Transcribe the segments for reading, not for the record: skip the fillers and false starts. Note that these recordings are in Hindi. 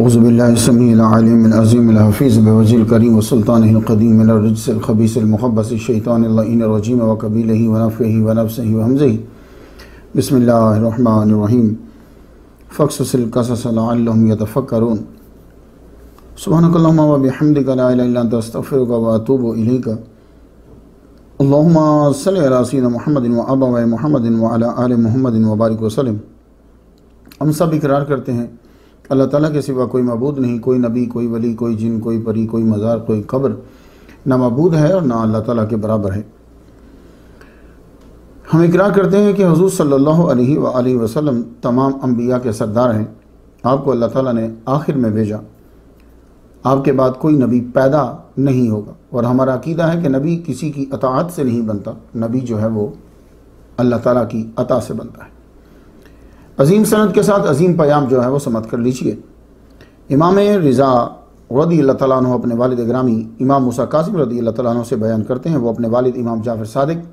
औज़ुबिल्लाहि समीइल अलीमिल अज़ीमिल हफ़ीज़ बिवजिहिल करीम व सुल्तानिहिल क़दीम मिनर रिज्सिल ख़बीसिल मुख़ब्बसिश शैतानिर लईनिर रजीम व क़बीलिही व नफ़्ख़िही व नफ़्सिही व हमज़िही बिस्मिल्लाहिर रहमानिर रहीम फ़क़्सुसिल क़सस लअल्लहुम यतफ़क्करून सुब्हानकल्लाहुम्मा व बिहम्दिका ला इलाहा इल्ला अंता अस्तग़फ़िरुका व अतूबु इलैका अल्लाहुम्मा सल्लि अला सय्यिदिना मुहम्मदिन व अबवाइ मुहम्मदिन व अला आलि मुहम्मदिन व बारिक वसल्लम। हम सब इकरार करते हैं अल्लाह ताला के सिवा कोई मबूद नहीं, कोई नबी, कोई वली, कोई जिन, कोई परी, कोई मज़ार, कोई कब्र ना मबूद है और ना अल्लाह ताला के बराबर है। हम इकरार करते हैं कि हुज़ूर सल्लल्लाहु अलैहि वसल्लम तमाम अम्बिया के सरदार हैं। आपको अल्लाह ताला ने आखिर में भेजा, आपके बाद कोई नबी पैदा नहीं होगा और हमारा अकीदा है कि नबी किसी की अताअत से नहीं बनता, नबी जो है वो अल्लाह ताला की अता से बनता है। अज़ीम सनद के साथ अज़ीम पयाम जो है वो समझ कर लीजिए। इमाम रिज़ा रज़ियल्लाहु तआला अन्हु अपने वालिद ग्रामी इमाम मूसा कासिम रज़ियल्लाहु तआला अन्हु से बयान करते हैं, वो अपने वालिद इमाम जाफ़र सादिक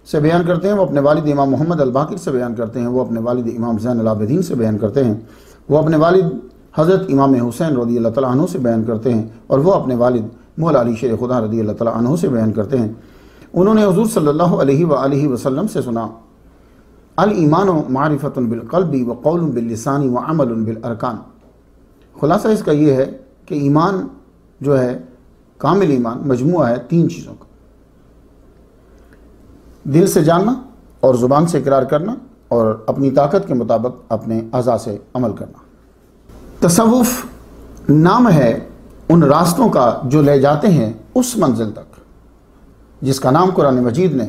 से बयान करते हैं, वो अपने वालिद इमाम मोहम्मद अल बाक़िर से बयान करते हैं, वो अपने वालिद इमाम ज़ैनुल आबिदीन से बयान करते हैं, वो अपने वालिद हज़रत इमाम हुसैन रज़ियल्लाहु तआला अन्हु से बयान करते हैं और वो अपने वालिद मौला अली शेर खुदा रज़ियल्लाहु तआला अन्हु से बयान करते हैं। उन्होंने हुज़ूर सल्लल्लाहु अलैहि वसल्लम से सुना, अल ईमानु मारिफतुन बिल क़ल्बि व क़ौलुन बिल लिसानी व अमलुन बिल अरकान। खुलासा इसका ये है कि ईमान जो है, कामिल ईमान मजमुआ है तीन चीज़ों का, दिल से जानना और ज़ुबान से इकरार करना और अपनी ताकत के मुताबिक अपने अज़ा से अमल करना। तसव्वुफ़ नाम है उन रास्तों का जो ले जाते हैं उस मंजिल तक जिसका नाम कुरान मजीद ने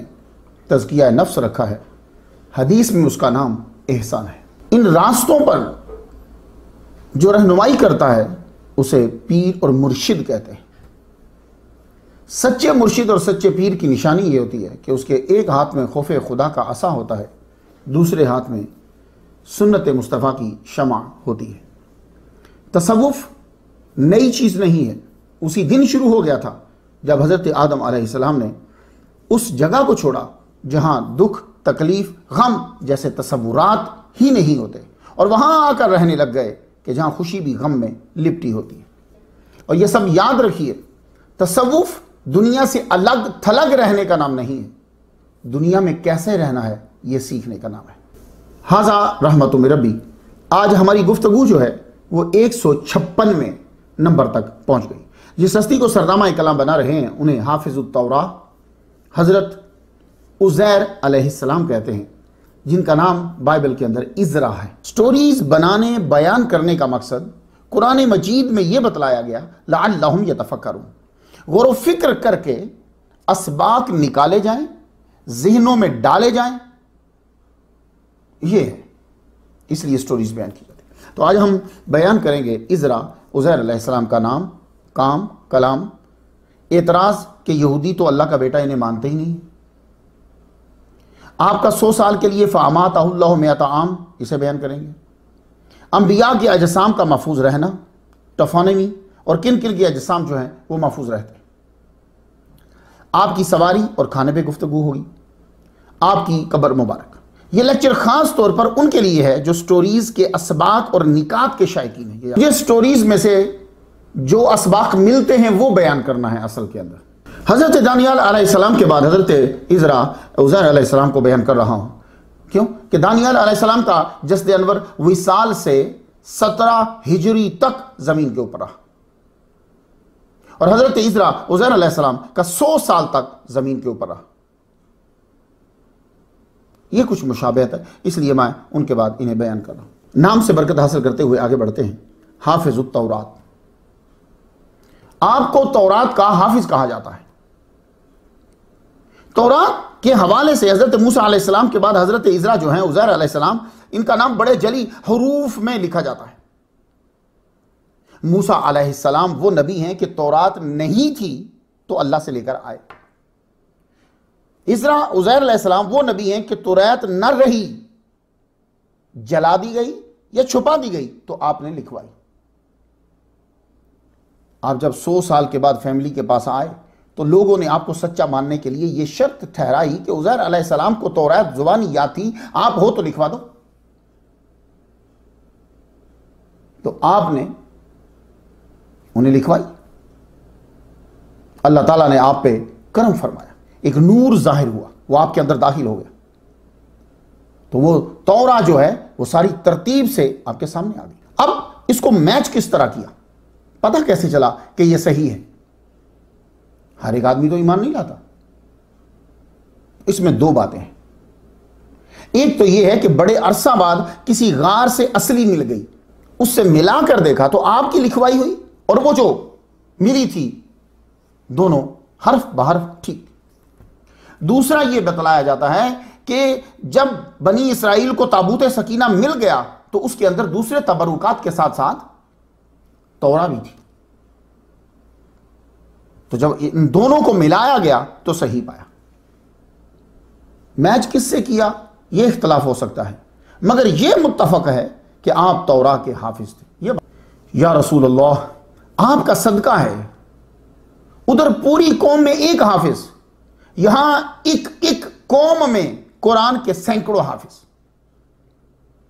तज़किया नफ्स रखा है, हदीस में उसका नाम एहसान है। इन रास्तों पर जो रहनुमाई करता है उसे पीर और मुर्शिद कहते हैं। सच्चे मुर्शिद और सच्चे पीर की निशानी ये होती है कि उसके एक हाथ में खौफे खुदा का असा होता है, दूसरे हाथ में सुन्नत मुस्तफ़ा की शमा होती है। तसव्वुफ़ नई चीज़ नहीं है, उसी दिन शुरू हो गया था जब हज़रत आदम अलैहिस्सलाम ने उस जगह को छोड़ा जहाँ दुख, तकलीफ़, गम जैसे तसव्वुरात ही नहीं होते और वहाँ आकर रहने लग गए कि जहाँ खुशी भी गम में लिपटी होती है। और ये सब याद रखिए, तसव्वुफ़ दुनिया से अलग थलग रहने का नाम नहीं है, दुनिया में कैसे रहना है ये सीखने का नाम है। हाज़ा रहमतु मिन रब्बी। आज हमारी गुफ्तगू जो है वो 156वें नंबर तक पहुँच गई। जिस हस्ती को सरनामा कलाम बना रहे हैं उन्हें हाफिज़ुत तौरा हज़रत उज़ैर अलैहिस्सलाम कहते हैं, जिनका नाम बाइबल के अंदर इज़रा है। स्टोरीज बनाने बयान करने का मकसद कुरान मजीद में यह बतलाया गया, लअल्लहुम यतफ़क्करून, गौर व फिक्र करके असबाक निकाले जाएं, ज़हनों में डाले जाएं, ये है, इसलिए स्टोरीज बयान की जाती है। तो आज हम बयान करेंगे इज़रा, उज़ैर अलैहिस्सलाम का नाम, काम, कलाम, एतराज़ कि यहूदी तो अल्लाह का बेटा इन्हें मानते ही नहीं, आपका 100 साल के लिए फ़अमातहुल्लाहु मिअता आम, इसे बयान करेंगे। अंबिया के अजसाम का महफूज रहना, टफानमी और किन किन के अजसाम जो हैं वो महफूज रहते हैं। आपकी सवारी और खाने पे गुफ्तगू होगी, आपकी कब्र मुबारक। ये लेक्चर खास तौर पर उनके लिए है जो स्टोरीज के असबाक और निकात के शायकीन हैं। ये स्टोरीज में से जो असबाक मिलते हैं वो बयान करना है असल के अंदर। हज़रत दानियाल अलैहिस्सलाम के बाद हज़रत इज़रा उज़ैर अलैहिस्सलाम को बयान कर रहा हूँ, क्यों कि दानियाल अलैहिस्सलाम का जस्द अनवर विसाल से 17 हिजरी तक ज़मीन के ऊपर रहा और हज़रत इज़रा उज़ैर अलैहिस्सलाम का 100 साल तक ज़मीन के ऊपर रहा। ये कुछ मुशाबहत है, इसलिए मैं उनके बाद इन्हें बयान कर रहा हूँ। नाम से बरकत हासिल करते हुए आगे बढ़ते हैं। हाफिज़ुत तौरात, आपको तौरात का हाफिज कहा जाता है। तौरात के हवाले से हज़रत मूसा अलैहिस्सलाम के बाद हज़रत इज़रा जो हैं उज़ैर अलैहिस्सलाम, इनका नाम बड़े जली हरूफ में लिखा जाता है। मूसा अलैहिस्सलाम वो नबी हैं कि तौरात नहीं थी तो अल्लाह से लेकर आए। इज़रा उज़ैर अलैहिस्सलाम वो नबी हैं कि तौरात न रही, जला दी गई या छुपा दी गई तो आपने लिखवाई। आप जब 100 साल के बाद फैमिली के पास आए तो लोगों ने आपको सच्चा मानने के लिए यह शर्त ठहराई कि उज़ैर अलैहिस्सलाम को तौरात जुबानी याद थी, आप हो तो लिखवा दो। तो आपने उन्हें लिखवाई। अल्लाह ताला ने आप पे करम फरमाया, एक नूर जाहिर हुआ, वो आपके अंदर दाखिल हो गया। तो वो तौरा जो है वो सारी तरतीब से आपके सामने आ गई। अब इसको मैच किस तरह किया, पता कैसे चला कि ये सही है? हर एक आदमी तो ईमान नहीं लाता। इसमें दो बातें हैं। एक तो ये है कि बड़े अरसा बाद किसी गार से असली मिल गई, उससे मिलाकर देखा तो आपकी लिखवाई हुई और वो जो मिली थी दोनों हर्फ बहर्फ ठीक। दूसरा यह बतलाया जाता है कि जब बनी इसराइल को ताबूत सकीना मिल गया तो उसके अंदर दूसरे तबरुकात के साथ साथ तौरा भी थी। तो जब इन दोनों को मिलाया गया तो सही पाया। मैच किससे किया यह इख्तलाफ हो सकता है, मगर यह मुत्तफक है कि आप तौरा के हाफिज थे। या रसूल अल्लाह आपका सदका है, उधर पूरी कौम में एक हाफिज, यहां एक कौम में कुरान के सैकड़ों हाफिज।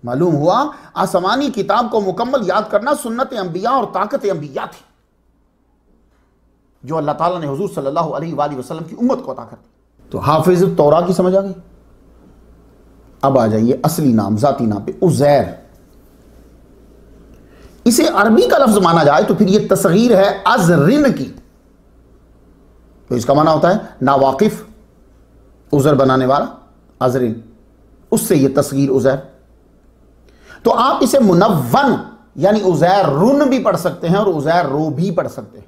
मालूम हुआ आसमानी किताब को मुकम्मल याद करना सुन्नत अंबिया और ताकत अंबिया थी जो अल्लाह ताला ने हुजूर सल्लल्लाहु अलैहि वसल्लम की उम्मत को अता कर दी। तो हाफिज तौरा की समझ आ गई। अब आ जाइए असली नाम, जाती नाम पे, उज़ैर। इसे अरबी का लफ्ज माना जाए तो फिर यह तस्गीर है अज़रिन की। तो इसका माना होता है नावाकिफ, उज़र बनाने वाला, अज़रिन, उससे यह तस्गीर उज़ैर। तो आप इसे मुनव्वन यानी उज़ैर रुन भी पढ़ सकते हैं और उज़ैर रो भी पढ़ सकते हैं।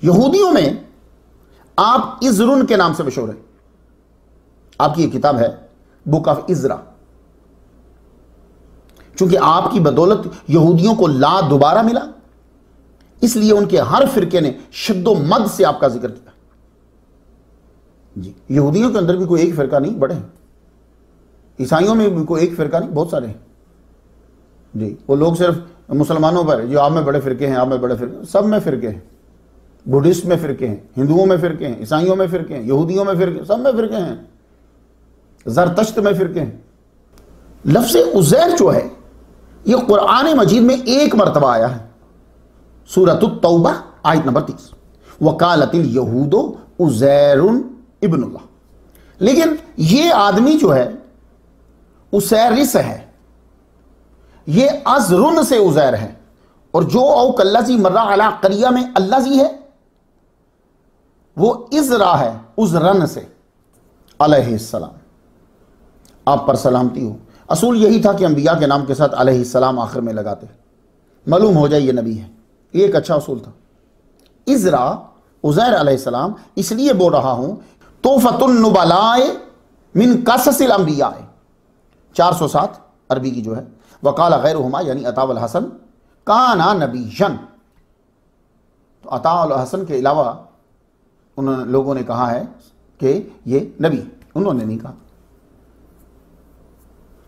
यहूदियों में आप इज़रुन के नाम से मशहूर है। आपकी यह किताब है बुक ऑफ इज़रा। चूंकि आपकी बदौलत यहूदियों को ला दोबारा मिला, इसलिए उनके हर फिरके ने शद्दो मद से आपका जिक्र किया। जी, यहूदियों के अंदर भी कोई एक फिरका नहीं, बड़े हैं। ईसाइयों में भी कोई एक फिरका नहीं, बहुत सारे हैं। जी, वो लोग सिर्फ मुसलमानों पर जो आप में बड़े फिरके हैं, आप में बड़े फिरके, सब में फिरके हैं। बुद्धिस्ट में फिरके हैं, हिंदुओं में फिरके हैं, ईसाइयों में फिरके हैं, यहूदियों में फिरके, सब में फिरके हैं, ज़रतश्त में फिरके हैं। लफ्ज़ उज़ैर जो है यह कुरान मजीद में एक मरतबा आया है, सूरतुत तौबा आयत नंबर 30, वकालतिल यहूदो उज़ैरुन इब्नुल्लाह। लेकिन यह आदमी जो है उसैरिस है, यह अज़रुन से उज़ैर है, और जो औ कल्लाजी मर्रा अला करिया में अल्लाजी है वो इज़रा है उज़रन से अलैहिस्सलाम। आप पर सलामती हो। असूल यही था कि अंबिया के नाम के साथ अलैहिस्सलाम आखिर में लगाते, मालूम हो जाए ये नबी है। ये एक अच्छा असूल था। इज़रा उज़ैर अलैहिस्सलाम इसलिए बोल रहा हूं तोहफ़तुन नुबलाए मिन क़ससिल अंबिया 407 अरबी की जो है। वक़ाल गैरुहुमा यानी अता वल हसन काना नबिय्यन। तो अता वल हसन के अलावा उन लोगों ने कहा है कि ये नबी, उन्होंने नहीं कहा।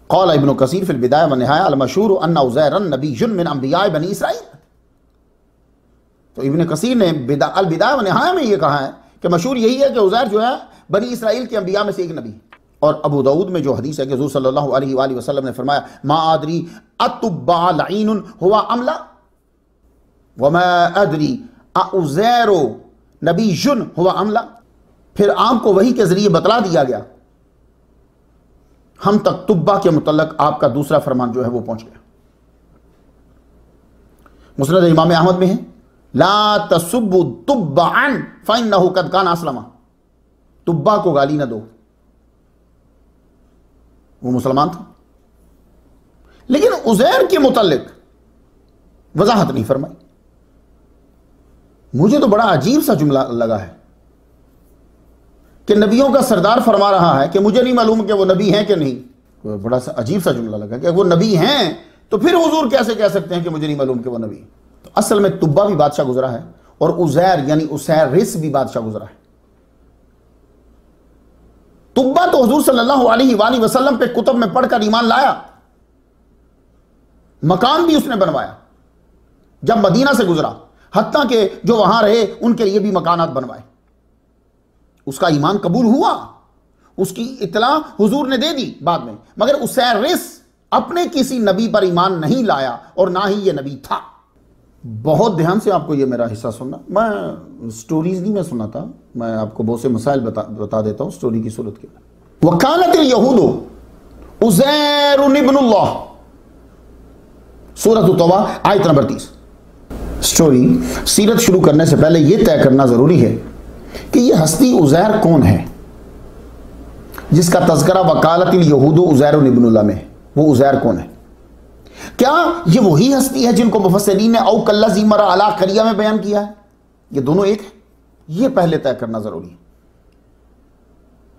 क़ाल इब्न कसीर फ़िल बिदाया व निहाया अल मशहूर अन्ना उज़ैरन नबिय्युन मिन अंबिया बनी इसराइल। तो इब्न कसीर ने अल बिदाया व निहाया में ये कहा है कि मशहूर यही है कि उज़ैर जो है बनी इसराइल के अंबिया में से एक नबी। और अबू दाऊद में जो हदीस है कि हुज़ूर सल्लल्लाहु अलैहि वसल्लम ने फरमाया मा आदरी अतुब्बा लईनुन हुवा अमला व मा अदरी उज़ैरो नबिय्युन हुवा अमला। फिर आपको वही के जरिए बतला दिया गया, हम तक तुब्बा के मुतल्लक आपका दूसरा फरमान जो है वो पहुंच गया। मुस्नद इमाम अहमद में है ला तसुब्बु तुब्बान फइन्नहु कद कान अस्लमा। तुब्बा को गाली ना दो, वो मुसलमान था। लेकिन उज़ैर के मुतल्लिक वजाहत नहीं फरमाई। मुझे तो बड़ा अजीब सा जुमला लगा है कि नबियों का सरदार फरमा रहा है कि मुझे नहीं मालूम कि वो नबी हैं कि नहीं। बड़ा सा अजीब सा जुमला लगा कि वो नबी हैं तो फिर हुजूर कैसे कह सकते हैं कि मुझे नहीं मालूम कि वो नबी। तो असल में तुब्बा भी बादशाह गुजरा है और उज़ैर यानी उसैरिस भी बादशाह गुजरा है। तुब्बा तो हुजूर सल्लल्लाहु अलैहि वसल्लम पे कुतुब में पढ़कर ईमान लाया, मकान भी उसने बनवाया जब मदीना से गुजरा, हत्ता के जो वहां रहे उनके लिए भी मकानात बनवाए। उसका ईमान कबूल हुआ, उसकी इत्तला हुजूर ने दे दी बाद में, मगर उसैरिस अपने किसी नबी पर ईमान नहीं लाया और ना ही यह नबी था। बहुत ध्यान से आपको ये मेरा हिस्सा सुनना। मैं स्टोरीज नहीं मैं सुनाता, मैं आपको बहुत से मसाइल बता देता हूं स्टोरी की सूरत के अंदर। वकालतिल यहूदु उज़ैर इब्नुल्लाह, सूरत तौबा आयत नंबर 30। स्टोरी सीरत शुरू करने से पहले यह तय करना जरूरी है कि यह हस्ती उज़ैर कौन है जिसका तज़किरा वकालतिल यहूदु उज़ैर इब्नुल्लाह में। वो उज़ैर कौन है? क्या ये वही हस्ती है जिनको मुफस्सिरीन ने औ कल्लज़ी मरा अला क़रिया में बयान किया है? ये दोनों एक है, ये पहले तय करना जरूरी है।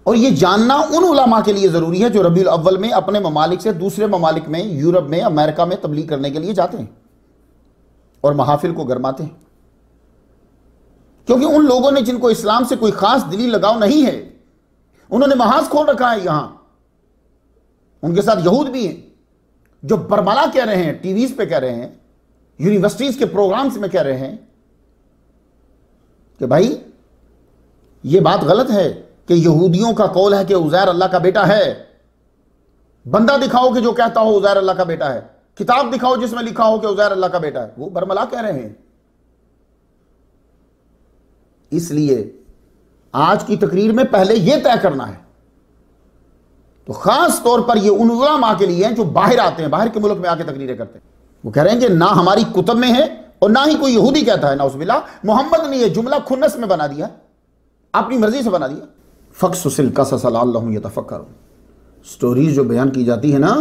और ये जानना उन उलमा के लिए जरूरी है जो रबीउल अव्वल में अपने ममालिक से दूसरे ममालिक में, यूरोप में, अमेरिका में तबलीग करने के लिए जाते हैं और महाफिल को गरमाते हैं। क्योंकि उन लोगों ने जिनको इस्लाम से कोई खास दिली लगाव नहीं है, उन्होंने महाज खोल रखा है यहां। उनके साथ यहूद भी हैं जो बरमला कह रहे हैं, टीवीज पे कह रहे हैं, यूनिवर्सिटीज के प्रोग्राम्स में कह रहे हैं कि भाई ये बात गलत है कि यहूदियों का कौल है कि उज़ैर अल्लाह का बेटा है। बंदा दिखाओ कि जो कहता हो उज़ैर अल्लाह का बेटा है, किताब दिखाओ जिसमें लिखा हो कि उज़ैर अल्लाह का बेटा है। वो बरमला कह रहे हैं। इसलिए आज की तकरीर में पहले यह तय करना है, तो खास तौर पर यह उन उलमा के लिए हैं जो बाहर आते हैं, बाहर के मुल्क में आके तकरीरें करते हैं। वो कह रहे हैं कि ना हमारी कुतुब में है और ना ही कोई यहूदी कहता है, नाउज़ुबिल्लाह। मोहम्मद ने यह जुमला खुन्नस में बना दिया, अपनी मर्जी से बना दिया। फ़क़्सुसिल क़सस लअल्लहुम यतफ़क्करून, स्टोरीज जो बयान की जाती है ना,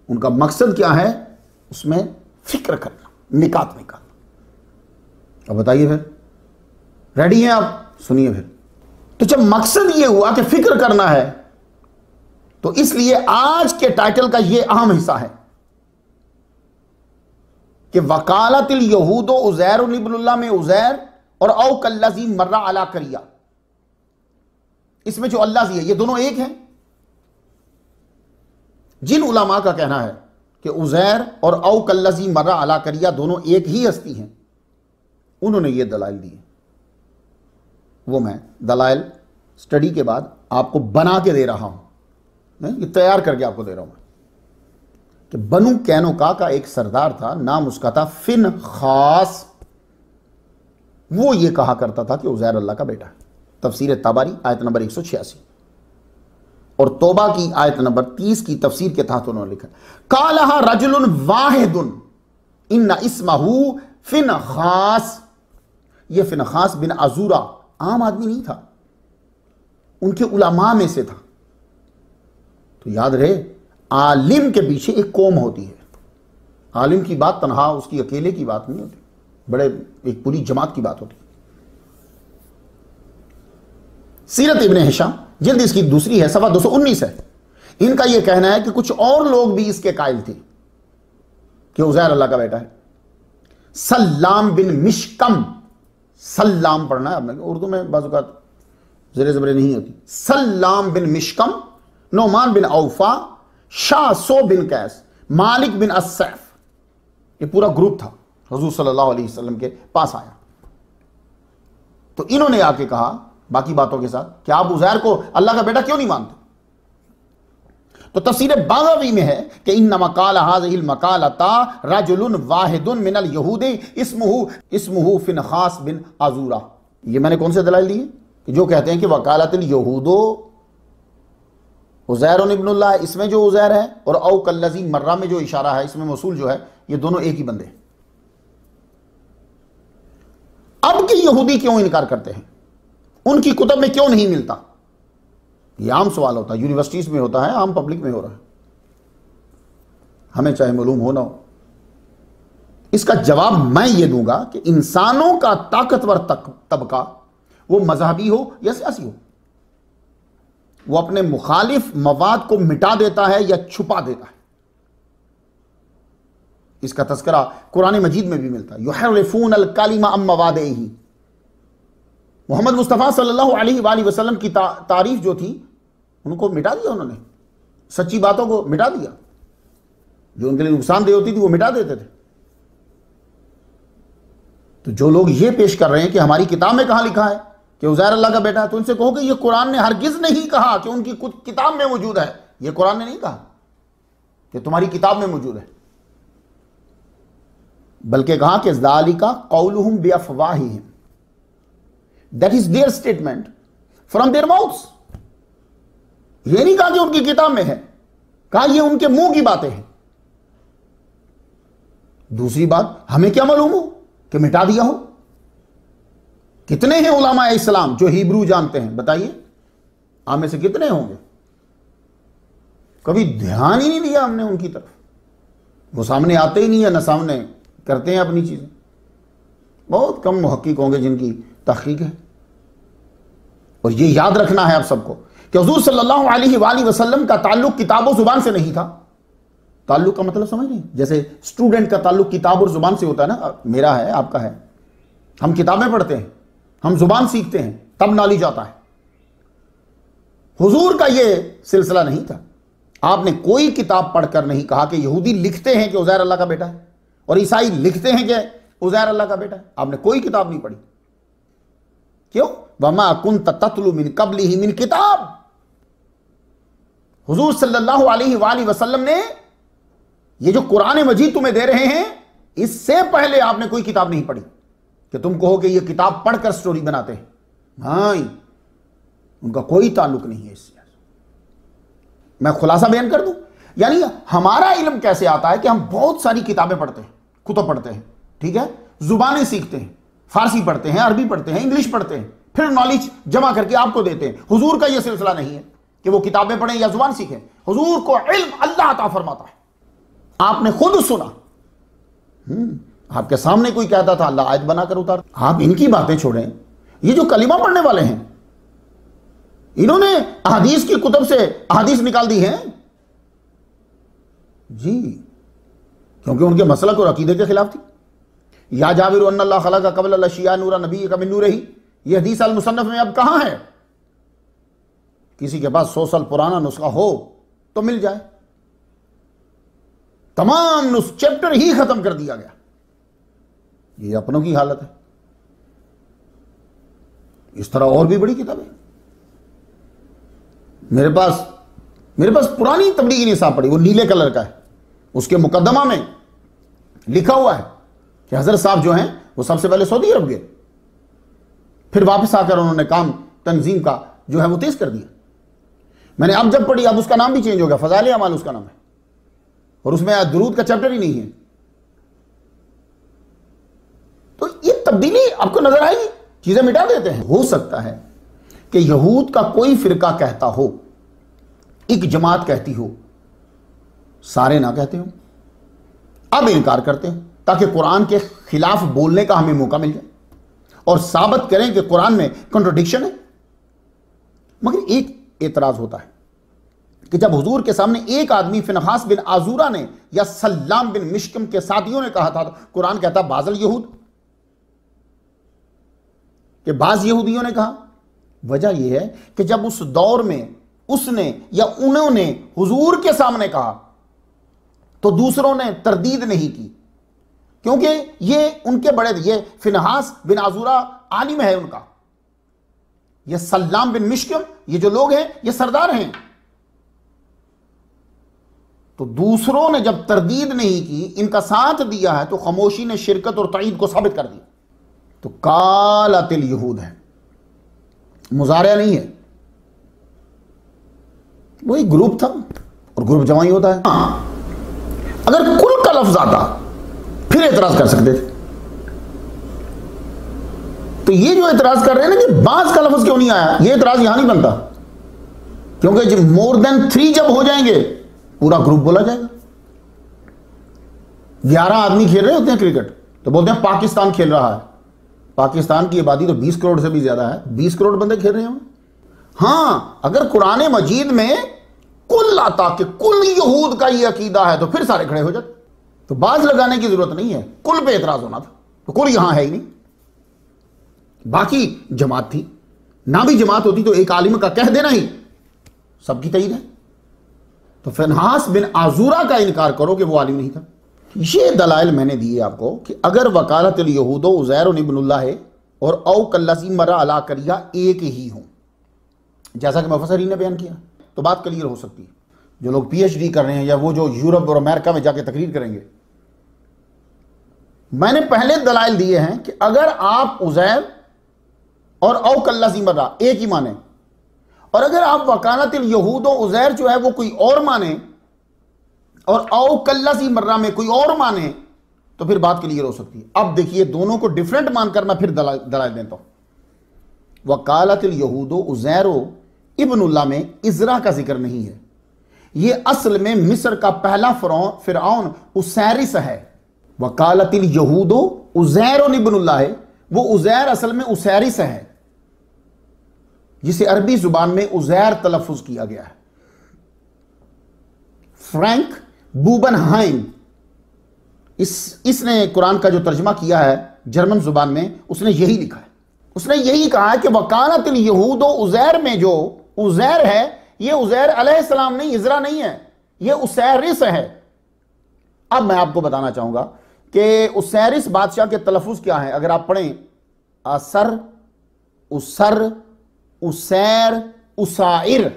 उनका मकसद क्या है? उसमें फिक्र करना, निकात निकालना। अब बताइए फिर, रेडी हैं आप? सुनिए फिर। तो जब मकसद यह हुआ कि फिक्र करना है, तो इसलिए आज के टाइटल का यह अहम हिस्सा है कि वकालतिल यहूद उज़ैर इब्नुल्लाह में उज़ैर और औ कल्लज़ी मर्रा अला क़रिया, इसमें जो अल्लाह है, ये दोनों एक हैं। जिन उलमा का कहना है कि उज़ैर और औ कल्लज़ी मर्रा अला क़रिया दोनों एक ही हस्ती हैं, उन्होंने ये दलाइल दिए। वो मैं दलाइल स्टडी के बाद आपको बना के दे रहा हूं, ये तैयार करके आपको दे रहा हूं कि बनु कैनुका का एक सरदार था, नाम उसका था फिनखास। वो ये कहा करता था कि उज़ैर अल्लाह का बेटा है। तफसीर तबारी आयत नंबर 186 और तौबा की आयत नंबर 30 की तफसीर के तहत उन्होंने लिखा, कालहा रजुलुन वाहिदुन इन्ना इस्महु फिनखास। ये फिनखास बिन अजूरा आम आदमी नहीं था, उनके उलमा में से था। तो याद रहे, आलिम के पीछे एक कौम होती है। आलिम की बात तन्हा, उसकी अकेले की बात नहीं होती, बड़े एक पूरी जमात की बात होती। सीरत इब्ने हिशाम जिल्द इसकी दूसरी है, सफ़ा 219 है। इनका यह कहना है कि कुछ और लोग भी इसके कायल थे कि उज़ैर अल्लाह का बेटा है। सल्लाम बिन मिशकम, सल्लाम पढ़ना है आपने, उर्दू में बाज़-औक़ात ज़ेर ज़बरे नहीं होती। सल्लाम बिन मिशकम, नोमान बिन औफा, शासो बिन कैस, मालिक बिन अस्सैफ, ये पूरा ग्रुप था। हुज़ूर सल्लल्लाहु अलैहि वसल्लम के पास आया तो इन्होंने आके कहा बाकी बातों के साथ कि आप उज़ैर को अल्लाह का बेटा क्यों नहीं मानते? तो तफसीर बाग़वी में है कि इन्नमा क़ाल हाज़िहिल मक़ालता रजुलुन वाहिदुन मिनल यहूदी इस्मुहु फिनखास बिन अज़ूरा। ये मैंने कौन से दलाइल दिए कि जो कहते हैं कि वकालतिल यहूदो उज़ैर इब्नुल्लाह, इसमें जो उज़ैर है, और औ कल्लज़ी मर्रा में जो इशारा है, इसमें मौसूल जो है, ये दोनों एक ही बंदे हैं। अब के यहूदी क्यों इनकार करते हैं? उनकी कुतुब में क्यों नहीं मिलता? यह आम सवाल होता है, यूनिवर्सिटीज में होता है, आम पब्लिक में हो रहा है, हमें चाहे मालूम हो ना हो। इसका जवाब मैं ये दूंगा कि इंसानों का ताकतवर तबका, वो मजहबी हो या सियासी हो, वो अपने मुखालिफ मवाद को मिटा देता है या छुपा देता है। इसका तज़किरा कुरान मजीद में भी मिलता है। युहर्रिफून अल कलिमा अम मवादिही। मोहम्मद मुस्तफ़ा सल्लल्लाहु अलैहि वसल्लम की तारीफ जो थी, उनको मिटा दिया उन्होंने, सच्ची बातों को मिटा दिया, जो उनके लिए नुकसानदेह होती थी वो मिटा देते थे। तो जो लोग ये पेश कर रहे हैं कि हमारी किताब में कहां लिखा है कि उज़ैर अल्लाह का बेटा है, तो उनसे कहो कि ये कुरान ने हरगिज नहीं कहा कि उनकी कुछ किताब में मौजूद है। ये कुरान ने नहीं कहा कि तुम्हारी किताब में मौजूद है। बल्कि कहा कि ज़ालिका क़ौलुहुम बिअफ़वाहिहिम, that is their statement from their mouths. ये नहीं कहा कि उनकी किताब में है, कहा ये उनके मुंह की बातें हैं। दूसरी बात, हमें क्या मालूम हो कि मिटा दिया हो। कितने हैं उलमा इस्लाम जो हिब्रू जानते हैं, बताइए आप में से कितने होंगे? कभी ध्यान ही नहीं दिया हमने उनकी तरफ। वो सामने आते ही नहीं है, ना सामने करते हैं अपनी चीजें। बहुत कम मुहक्किक होंगे जिनकी तहकीक है। और ये याद रखना है आप सबको कि हुजूर सल्लल्लाहु अलैहि वसल्लम का ताल्लुक किताब और जुबान से नहीं था। ताल्लुक का मतलब समझ नहीं, जैसे स्टूडेंट का ताल्लुक किताब और जुबान से होता है ना, मेरा है आपका है। हम किताबें पढ़ते हैं, हम जुबान सीखते हैं, तब नॉलेज आता है। हुजूर का ये सिलसिला नहीं था। आपने कोई किताब पढ़कर नहीं कहा कि यहूदी लिखते हैं कि उज़ैर अल्लाह का बेटा है और ईसाई लिखते हैं कि उज़ैर अल्लाह का बेटा है। आपने कोई किताब नहीं पढ़ी। क्यों? वमा कुन्त ततलु मिन क़ब्लिही मिन किताब। हुजूर सल्लल्लाहु अलैहि वसल्लम ने ये जो कुरान मजीद तुम्हें दे रहे हैं, इससे पहले आपने कोई किताब नहीं पढ़ी कि तुम कहो कि ये किताब पढ़कर स्टोरी बनाते हैं। नहीं, उनका कोई ताल्लुक नहीं है इससे। मैं खुलासा बयान कर दूं, यानी हमारा इल्म कैसे आता है कि हम बहुत सारी किताबें पढ़ते हैं, कुतुब पढ़ते हैं, ठीक है, जुबानें सीखते हैं, फारसी पढ़ते हैं, अरबी पढ़ते हैं, इंग्लिश पढ़ते हैं, फिर नॉलेज जमा करके आपको देते हैं। हुजूर का यह सिलसिला नहीं है कि वो किताबें पढ़ें या जुबान सीखें। हुजूर को इल्म अल्लाह अता फरमाता है। आपने खुद सुना, आपके सामने कोई कहता था अल्लाह आयत बनाकर उतार। आप इनकी बातें छोड़ें। ये जो कलिमा पढ़ने वाले हैं, इन्होंने अहादीस की कुतुब से अहादीस निकाल दी हैं जी, क्योंकि उनके मसलक और अकीदे के खिलाफ थी। या जाबिर अन्नल्लाह खलक़ क़ब्ल अल-अशिया नूरा नबी का मिन नूरिही, ये हदीस अल मुसन्नफ में अब कहां है? किसी के पास 100 साल पुराना नुस्खा हो तो मिल जाए। तमाम चैप्टर ही खत्म कर दिया गया। ये अपनों की हालत है। इस तरह और भी बड़ी किताबें मेरे पास पुरानी तबलीगी निसाब पड़ी, वो नीले कलर का है। उसके मुकदमा में लिखा हुआ है कि हजरत साहब जो हैं वो सबसे पहले सऊदी अरब गए, फिर वापस आकर उन्होंने काम तंजीम का जो है वो तेज कर दिया। मैंने अब जब पढ़ी, अब उसका नाम भी चेंज हो गया, फज़ाइल अमाल उसका नाम है, और उसमें दुरूद का चैप्टर ही नहीं है। तो ये तब्दीली आपको नजर आएगी, चीजें मिटा देते हैं। हो सकता है कि यहूद का कोई फिरका कहता हो, एक जमात कहती हो, सारे ना कहते हो, अब इनकार करते हैं ताकि कुरान के खिलाफ बोलने का हमें मौका मिल जाए और साबित करें कि कुरान में कॉन्ट्रडिक्शन है। मगर एक एतराज होता है कि जब हुजूर के सामने एक आदमी फिनहास बिन आजूरा ने या सल्लाम बिन मिश्कम के साथियों ने कहा था, तो कुरान कहता बाज़ल यहूद, कि बाज यहूदियों ने कहा। वजह यह है कि जब उस दौर में उसने या उन्होंने हुजूर के सामने कहा तो दूसरों ने तरदीद नहीं की, क्योंकि ये उनके बड़े, ये फिनहास बिन आजूरा आलिम है उनका, ये सल्लाम बिन मिश्कम, ये जो लोग हैं ये सरदार हैं। तो दूसरों ने जब तरदीद नहीं की, इनका साथ दिया है, तो खामोशी ने शिरकत और तईद को साबित कर दिया। तो कालातिल यहूद है, मुजारिया नहीं है। वही ग्रुप था और ग्रुप जमा ही होता है। अगर कुल का लफ्ज आता फिर एतराज कर सकते थे। तो ये जो एतराज कर रहे हैं ना कि बाज का लफ्ज क्यों नहीं आया, ये एतराज यहां नहीं बनता, क्योंकि जब मोर देन 3 जब हो जाएंगे पूरा ग्रुप बोला जाएगा। 11 आदमी खेल रहे होते हैं क्रिकेट, तो बोलते हैं पाकिस्तान खेल रहा है। पाकिस्तान की आबादी तो 20 करोड़ से भी ज्यादा है, 20 करोड़ बंदे खेल रहे हैं। हाँ, अगर कुरान मजीद में कुल आता कि कुल यहूद का ये अकीदा है तो फिर सारे खड़े हो जाते। तो बाज लगाने की जरूरत नहीं है, कुल पे एतराज होना था, तो कुल यहां है ही नहीं। बाकी जमात थी, ना भी जमात होती तो एक आलिम का कह देना ही सबकी तईद है। तो फिनहास बिन आजूरा का इनकार करो कि वो आलिम नहीं था। ये दलाइल मैंने दिए आपको कि अगर वकालत यहूदो उज़ैर इब्नुल्लाह है और औ कल्लज़ी मरा अला करिया एक ही हो, जैसा कि मुफस्सिरीन ने बयान किया, तो बात क्लियर हो सकती है। जो लोग PhD कर रहे हैं या वो जो यूरोप और अमेरिका में जाके तकरीर करेंगे, मैंने पहले दलाइल दिए हैं कि अगर आप उज़ैर और औ कल्लज़ी मर्रा एक ही माने, और अगर आप वकालतिल यहूद उज़ैर जो है वो कोई और माने और औ कल्लज़ी मर्रा में कोई और माने, तो फिर बात क्लियर हो सकती है। अब देखिए दोनों को डिफरेंट मानकर मैं फिर दलाइल देता हूं। वकालतिल यहूद उज़ैर इब्नुल्लाह में इज़रा का जिक्र नहीं है। यह असल में मिस्र का पहला फिरौन उसैरिस है। वकालतिल यहूद उज़ैर इब्नुल्लाह है, वो उज़ैर असल में उसैरिस है, जिसे अरबी जुबान में उज़ैर तलफ़ुज़ किया गया है। फ्रैंक बूबनहाइम इसने कुरान का जो तर्जमा किया है जर्मन जुबान में, उसने यही लिखा है। उसने यही कहा है कि वकालतिल यहूद उज़ैर में जो उज़ैर है, यह उज़ैर अलैहिस्सलाम नहीं, इज़रा नहीं है, यह उसैरिस है। अब मैं आपको बताना चाहूंगा कि उसैरिस बादशाह के तलफ़ुज़ क्या है। अगर आप पढ़ें असर, उसर, उसैर, उसाइर,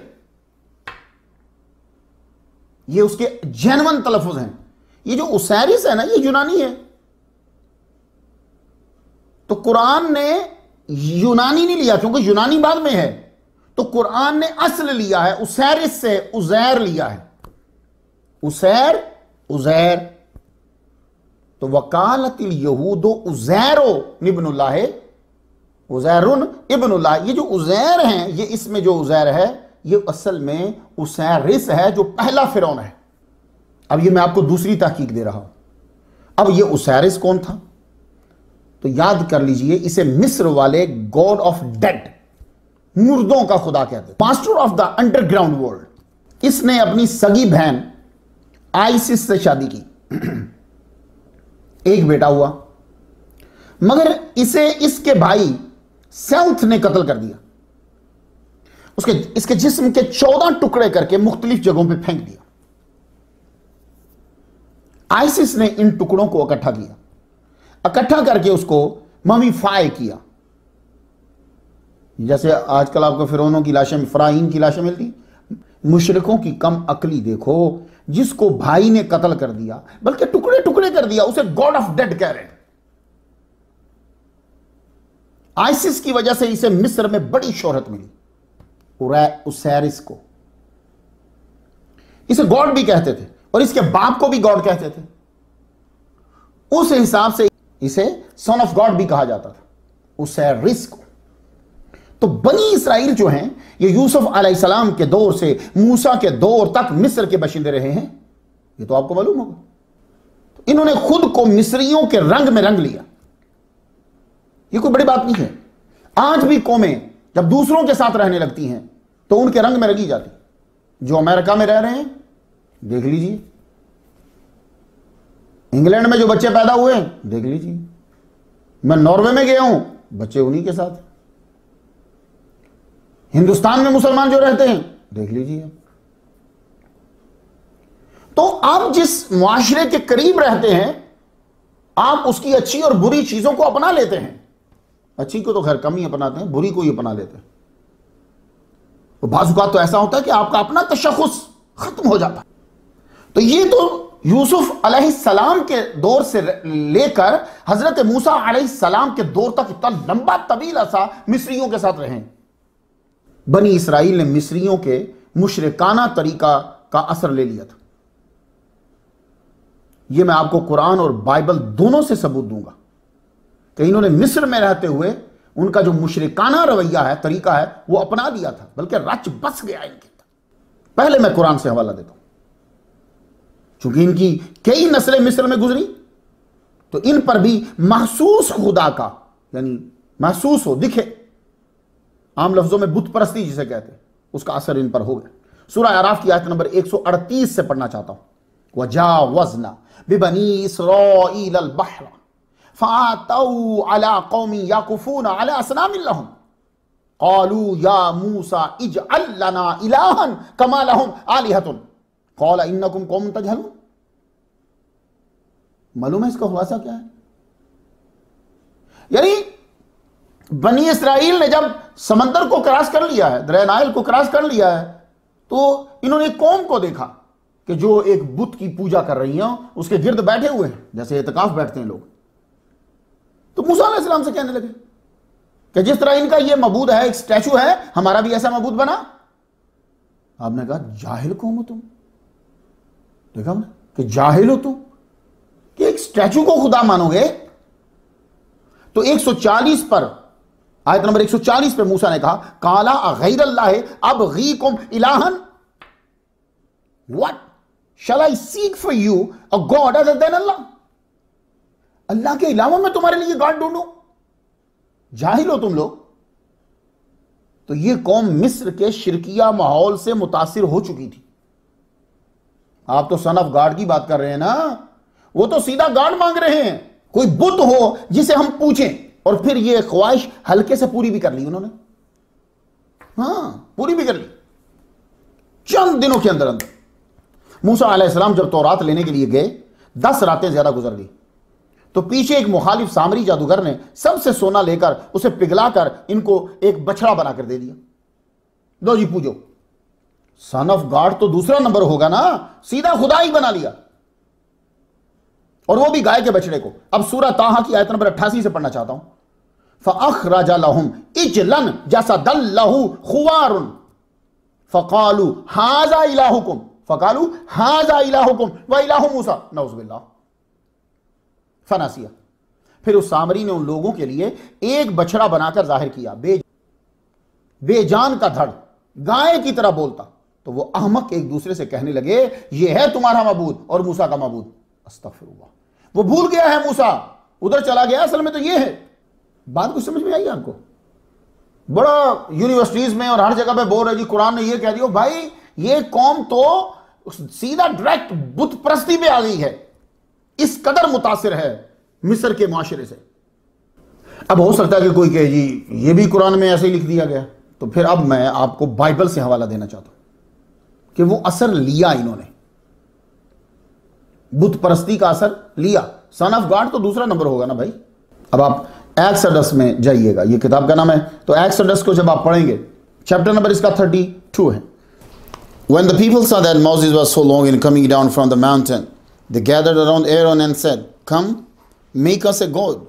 ये उसके जेन्युइन तलफ़ुज़ हैं। ये जो उसैरिस है ना, ये यूनानी है। तो कुरान ने यूनानी नहीं लिया, क्योंकि यूनानी बाद में है, तो कुरान ने असल लिया है उसैरिस से, उज़ैर लिया है, उसैर, उज़ैर। तो वकालतिल यहूद उज़ैरो इब्नुल्लाह, उज़ैरुन इब्नुल्लाह, ये जो उज़ैर हैं, ये इसमें जो उज़ैर है ये असल में उसैरिस है, जो पहला फिरौन है। अब ये मैं आपको दूसरी तहकीक दे रहा हूं। अब ये उसैरिस कौन था? तो याद कर लीजिए, इसे मिस्र वाले गॉड ऑफ डेड, मुर्दों का खुदा कहते, master of the underground world. इसने अपनी सगी बहन आइसिस से शादी की, एक बेटा हुआ, मगर इसे इसके भाई सेउथ ने कत्ल कर दिया। इसके जिस्म के 14 टुकड़े करके मुख्तलिफ जगहों पे फेंक दिया। आइसिस ने इन टुकड़ों को इकट्ठा किया, इकट्ठा करके उसको ममीफाई किया। जैसे आजकल आपको फिरौनों की लाशें, फराइन की लाशें मिलती। मुशरिकों की कम अकली देखो, जिसको भाई ने कत्ल कर दिया, बल्कि टुकड़े टुकड़े कर दिया, उसे गॉड ऑफ डेड कह रहे हैं। आइसिस की वजह से इसे मिस्र में बड़ी शोहरत मिली। उसैरिस को इसे गॉड भी कहते थे और इसके बाप को भी गॉड कहते थे। उस हिसाब से इसे सन ऑफ गॉड भी कहा जाता था, उसैरिस को। तो बनी इसराइल जो हैं, ये यूसुफ अलैहिस्सलाम के दौर से मूसा के दौर तक मिस्र के बशिंदे रहे हैं, ये तो आपको मालूम होगा। तो इन्होंने खुद को मिस्रियों के रंग में रंग लिया। ये कोई बड़ी बात नहीं है। आज भी कौमें जब दूसरों के साथ रहने लगती हैं तो उनके रंग में रंगी जाती। जो अमेरिका में रह रहे हैं देख लीजिए, इंग्लैंड में जो बच्चे पैदा हुए हैं देख लीजिए, मैं नॉर्वे में गया हूं, बच्चे उन्हीं के साथ। हिंदुस्तान में मुसलमान जो रहते हैं देख लीजिए। तो आप जिस मुआशरे के करीब रहते हैं, आप उसकी अच्छी और बुरी चीजों को अपना लेते हैं। अच्छी को तो खैर कम ही अपनाते हैं, बुरी को ही अपना लेते हैं। तो बाज़-औक़ात तो ऐसा होता है कि आपका अपना तशख़्ख़ुस खत्म हो जाता है। तो ये तो यूसुफ अलैहिस्सलाम के दौर से लेकर हजरत मूसा अलैहिस्सलाम के दौर तक इतना लंबा तवील अरसा मिस्रियों के साथ रहे। बनी इसराइल ने मिस्रियों के मुशरिकाना तरीका का असर ले लिया था। यह मैं आपको कुरान और बाइबल दोनों से सबूत दूंगा कि इन्होंने मिस्र में रहते हुए उनका जो मुशरिकाना रवैया है, तरीका है, वो अपना दिया था, बल्कि रच बस गया इनके अंदर। पहले मैं कुरान से हवाला देता हूं, चूंकि इनकी कई नस्लें मिस्र में गुजरी, तो इन पर भी महसूस खुदा का, यानी महसूस हो, दिखे, आम लफ्जों में बुत परस्ती जिसे कहते हैं, उसका असर इन पर हो गया। सूरह आराफ की आयत नंबर 138 से पढ़ना चाहता हूं। वजावज़ना बिबनी इसराईल अल बहर फ़अतऊ अला कौमी याकुफून अला असनामिन लहुम क़ालू या मूसा इजअल लना इलाहन कमा लहुम आलिहतुन क़ाल इन्नकुम कौमुन तजहलून। मालूम है इसका खुलासा क्या है? यानी बनी इसराइल ने जब समंदर को क्रॉस कर लिया है, दरिया नाइल को क्रॉस कर लिया है, तो इन्होंने एक कौम को देखा कि जो एक बुत की पूजा कर रही हैं, उसके गिर्द बैठे हुए हैं, जैसे इत्काफ बैठते हैं लोग। तो मूसा अलैहिस्सलाम से कहने लगे कि जिस तरह इनका ये मबूद है, एक स्टैचू है, हमारा भी ऐसा मबूद बना। आपने कहा जाहिल कौम हो तुम। देखा हमने कि जाहिल हो तुम कि एक स्टैचू को खुदा मानोगे। तो 140 पर, आयत नंबर 140 पे मूसा ने कहा काला गैरल्लाह अब गीकुम इलाहन, what shall I seek for you a god other than Allah. Allah के अलावा मैं तुम्हारे लिए गॉड ढूंढूं? जाहिल हो तुम लोग। तो यह कौम मिस्र के शिरकिया माहौल से मुतासिर हो चुकी थी। आप तो सन ऑफ गॉड की बात कर रहे हैं ना, वो तो सीधा गॉड मांग रहे हैं। कोई बुत हो जिसे हम पूछें, और फिर ये ख्वाहिश हल्के से पूरी भी कर ली उन्होंने। हां, पूरी भी कर ली चंद दिनों के अंदर अंदर। मूसा अलैहिस्सलाम जब तौरात लेने के लिए गए, 10 रातें ज्यादा गुजर गई। तो पीछे एक मुखालिफ सामरी जादूगर ने सबसे सोना लेकर उसे पिघलाकर इनको एक बछड़ा बनाकर दे दिया। लो जी पूजो। सन ऑफ गॉड तो दूसरा नंबर होगा ना, सीधा खुदा ही बना लिया, और वो भी गाय के बछड़े को। अब सूरह ताहा की आयत नंबर 88 से पढ़ना चाहता हूं। फअखरज लहुम इजलन जसदल लहू खुवारुन फकालू हाजा इलाहुकुम फकालू हाजा इलाहुकुम व इलाहु मूसा नऊज़ुबिल्लाह फनासिया। फिर उस सामरी ने उन लोगों के लिए एक बछड़ा बनाकर जाहिर किया, बेजान का धड़, गाय की तरह बोलता। तो वो अहमक एक दूसरे से कहने लगे ये है तुम्हारा मबूद और मूसा का मबूद। अस्तगफिरुल्लाह, वो भूल गया है मूसा, उधर चला गया, असल में तो ये है। बात कुछ समझ में आई आपको? बड़ा यूनिवर्सिटीज में और हर जगह पे बोल रहे जी कुरान ने ये कह दिया। भाई ये कौम तो सीधा डायरेक्ट बुत परस्ती पे आ गई है, इस कदर मुतासिर है मिस्र के माशरे से। अब हो सकता है कि कोई कहे जी ये भी कुरान में ऐसे ही लिख दिया गया। तो फिर अब मैं आपको बाइबल से हवाला देना चाहता हूं कि वो असर लिया इन्होंने, बुत परस्ती का असर लिया। सन ऑफ गॉड तो दूसरा नंबर होगा ना भाई। अब आप एक्सोडस में जाइएगा, ये किताब का नाम है। तो एक्सोडस को जब आप पढ़ेंगे, चैप्टर नंबर इसका 32 है। When the people saw that Moses was so long in coming down from the mountain, they gathered around Aaron and said, come, make us a god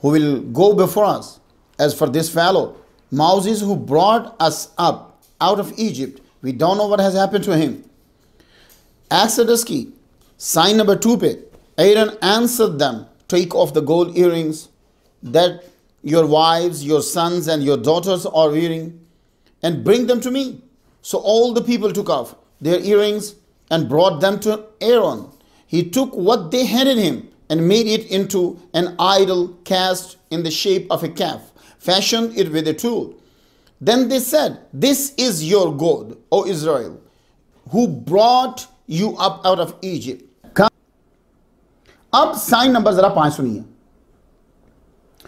who will go before us. As for this fellow, Moses, who brought us up out of Egypt, we don't know what has happened to him. Exodus की साइन नंबर 2 पे Aaron answered them, take off the gold earrings that your wives, your sons and your daughters are wearing and bring them to me. So all the people took off their earrings and brought them to Aaron. He took what they handed him and made it into an idol cast in the shape of a calf, fashioned it with a tool. Then they said, this is your God, O Israel, who brought you up out of Egypt. अब साइन नंबर जरा 5 सुनिए।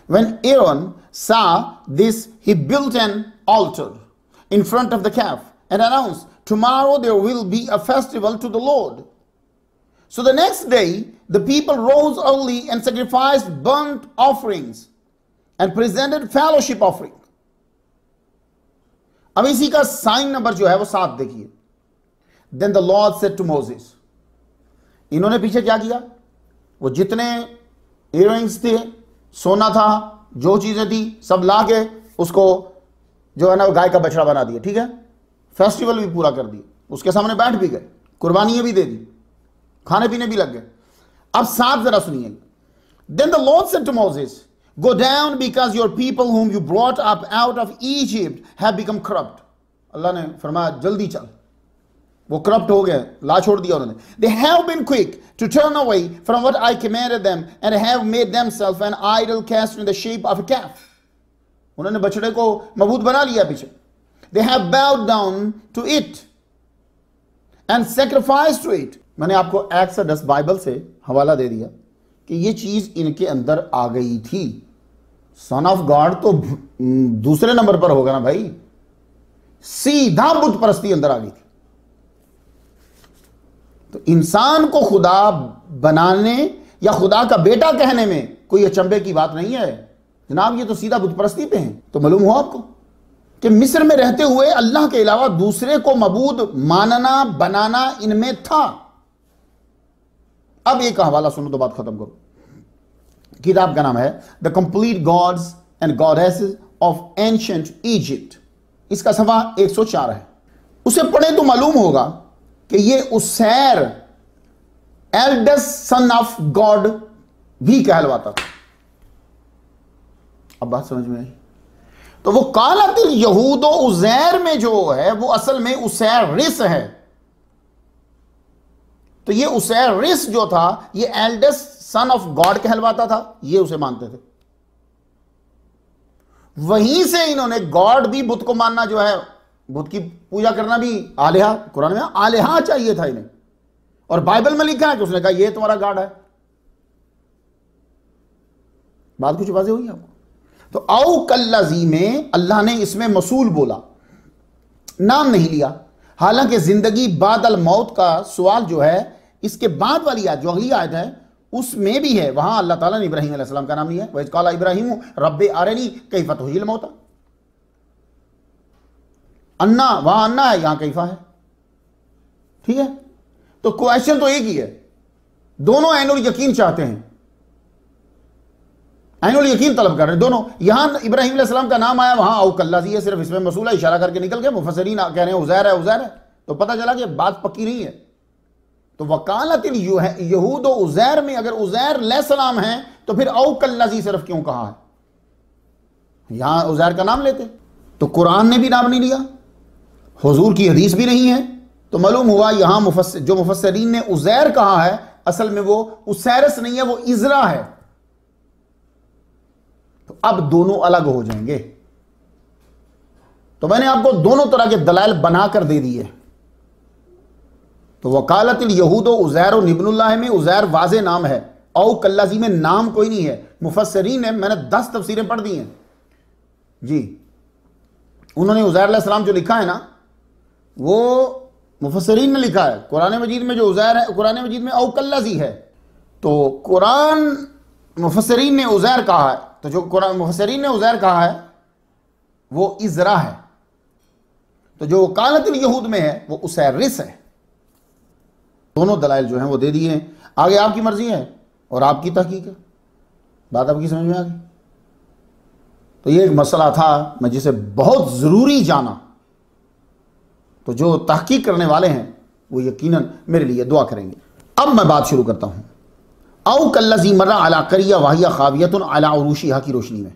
When Aaron saw this, he built an altar in front of the calf and announced, tomorrow there will be a festival to the Lord. So the next day, the people rose early and sacrificed burnt offerings and presented fellowship offering. अब इसी का साइन नंबर जो है वो 7 देखिए। Then the Lord said to Moses, इन्होंने पीछे क्या किया? वो जितने इयररिंग्स थे, सोना था, जो चीजें थी, सब ला के उसको जो है ना गाय का बछड़ा बना दिया। ठीक है, फेस्टिवल भी पूरा कर दिया, उसके सामने बैठ भी गए, कुर्बानियां भी दे दी, खाने पीने भी लग गए। अब 7 जरा सुनिए। Then the Lord said to Moses, go down because your people whom you brought up out of Egypt have become corrupt. अल्लाह ने फरमाया जल्दी चल, वो करप्ट हो गए, ला छोड़ दिया उन्होंने। They have been quick to turn away from what I commanded them and have made themselves an idol cast in the shape of a calf. उन्होंने बछड़े को मबूद बना लिया पीछे। They have bowed down to it and sacrificed to it. मैंने आपको एक्सोडस बाइबल से हवाला दे दिया कि ये चीज इनके अंदर आ गई थी। सन ऑफ गॉड तो दूसरे नंबर पर होगा ना भाई, सीधा बुत परस्ती अंदर आ गई थी। तो इंसान को खुदा बनाने या खुदा का बेटा कहने में कोई अचंभे की बात नहीं है जनाब, ये तो सीधा बुत परस्ती पे है। तो मालूम हुआ आपको कि मिस्र में रहते हुए अल्लाह के अलावा दूसरे को मबूद मानना बनाना इनमें था। अब एक हवाला सुनो तो बात खत्म करो। किताब का नाम है the complete gods and goddesses of ancient Egypt. इसका सफा 104 है। उसे पढ़े तो मालूम होगा कि ये उसैर एल्डेस्ट सन ऑफ गॉड भी कहलवाता था। अब बात समझ में आई? तो वो कालतिल यहूदो उजैर में जो है वो असल में उसैर रिस है। तो ये उसैर रिस जो था ये एल्डेस्ट सन ऑफ गॉड कहलवाता था, ये उसे मानते थे। वहीं से इन्होंने गॉड भी, बुत को मानना जो है, बुत की पूजा करना भी, आलिहा, कुरान में आलिहा चाहिए था इन्हें, और बाइबल में लिखा है कि उसने कहा ये तुम्हारा गॉड है। बात कुछ वाज़ेह हुई आपको? तो औ कल्लज़ी में अल्लाह ने इसमें मसूल बोला, नाम नहीं लिया। हालांकि जिंदगी बाद अल मौत का सवाल जो है इसके बाद वाली आयत, जो अगली आयत है उसमें भी है, वहां अल्लाह ताला ने इब्राहीम अलैहिस्सलाम का नाम लिया है। वइज़ क़ाला इब्राहीम रब्बि अरनी कैफ़ तुह्यिल मौता। अन्ना, वहां अन्ना है, यहां कैफ़ा है। ठीक है, तो क्वेश्चन तो एक ही है, दोनों ऐनुल यकीन चाहते हैं, ऐनुल यकीन तलब कर रहे हैं दोनों। यहां इब्राहीम अलैहिस्सलाम का नाम आया, वहां औ कल्लज़ी है, सिर्फ इसमें मसूला इशारा करके निकल गए। मुफस्सिरीन कह रहे हैं उज़ैर है, उज़ैर है, तो पता चला कि बात पक्की नहीं है। तो वकालतिल यहूद उज़ैर में अगर उज़ैर अलैहिस्सलाम है तो फिर औ कल्लज़ी सिर्फ क्यों कहा है? यहां उज़ैर का नाम लेते तो कुरान ने भी नाम नहीं लिया, हुजूर की हदीस भी नहीं है, तो मालूम हुआ यहां जो मुफस्सिरीन ने उज़ैर कहा है असल में वो उसैरस नहीं है, वो इज़रा है। तो अब दोनों अलग हो जाएंगे। तो मैंने आपको दोनों तरह के दलाइल बनाकर दे दिए। तो वकालतिल यहूद उज़ैर इब्नुल्लाह में उज़ैर वाज़े नाम है, औ कल्लज़ी में नाम कोई नहीं है। मुफस्सिरीन ने, मैंने 10 तफसीरें पढ़ दी हैं जी, उन्होंने उज़ैर अलैहिस्सलाम जो लिखा है ना वो मुफस्सिरीन ने लिखा है। कुरान मजीद में जो उज़ैर है, कुरान मजीद में औ कल्लज़ी है, तो कुरान मुफस्सिरीन ने उज़ैर कहा है, तो जो कुरान मुफस्सिरीन ने उज़ैर कहा है वो इज़रा है। तो जो वकालतिल यहूद में है वो उसैरिस है। दोनों दलाइल जो हैं वो दे दिए हैं। आगे आपकी मर्जी है और आपकी तहकीक है। बात आपकी समझ में आ गई? तो ये एक मसला था मैं जिसे बहुत ज़रूरी जाना, तो जो तहकीक करने वाले हैं वो यकीनन मेरे लिए दुआ करेंगे। अब मैं बात शुरू करता हूँ। औ कल्लज़ी मर्रा अला क़रिया वहिया ख़ावियतुन अला उरूशिहा की रोशनी में,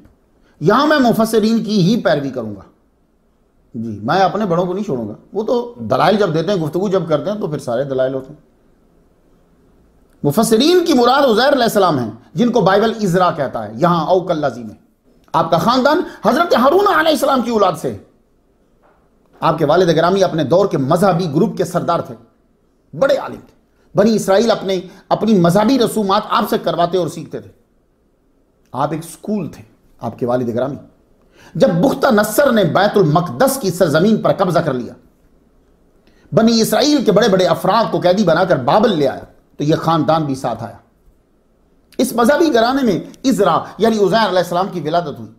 यहाँ मैं मुफस्सिरीन की ही पैरवी करूँगा जी, मैं अपने बड़ों को नहीं छोड़ूंगा। वो तो दलाइल जब देते हैं, गुफ्तगू जब करते हैं तो फिर सारे दलाइल होते हैं। मुफस्सिरीन की मुराद उज़ैर अलैहिस्सलाम हैं, जिनको बाइबल इज़रा कहता है। यहाँ औ कल्लज़ी में आपका ख़ानदान हज़रत हारून अलैहिस्सलाम की औलाद से। आपके वालिद गिरामी अपने दौर के मजहबी ग्रुप के सरदार थे, बड़े आलिम थे। बनी इसराइल अपनी मजहबी रसूमात आपसे करवाते और सीखते थे। आप एक स्कूल थे आपके वालिद गिरामी। जब बुख्ता नस्सर ने बैतुल मक़दस की सरजमीन पर कब्जा कर लिया, बनी इसराइल के बड़े बड़े अफराद को कैदी बनाकर बाबल ले आया, तो यह खानदान भी साथ आया। इस मजहबी घराने में इज़रा यानी उज़ैर अलैहिस्सलाम की विलादत हुई।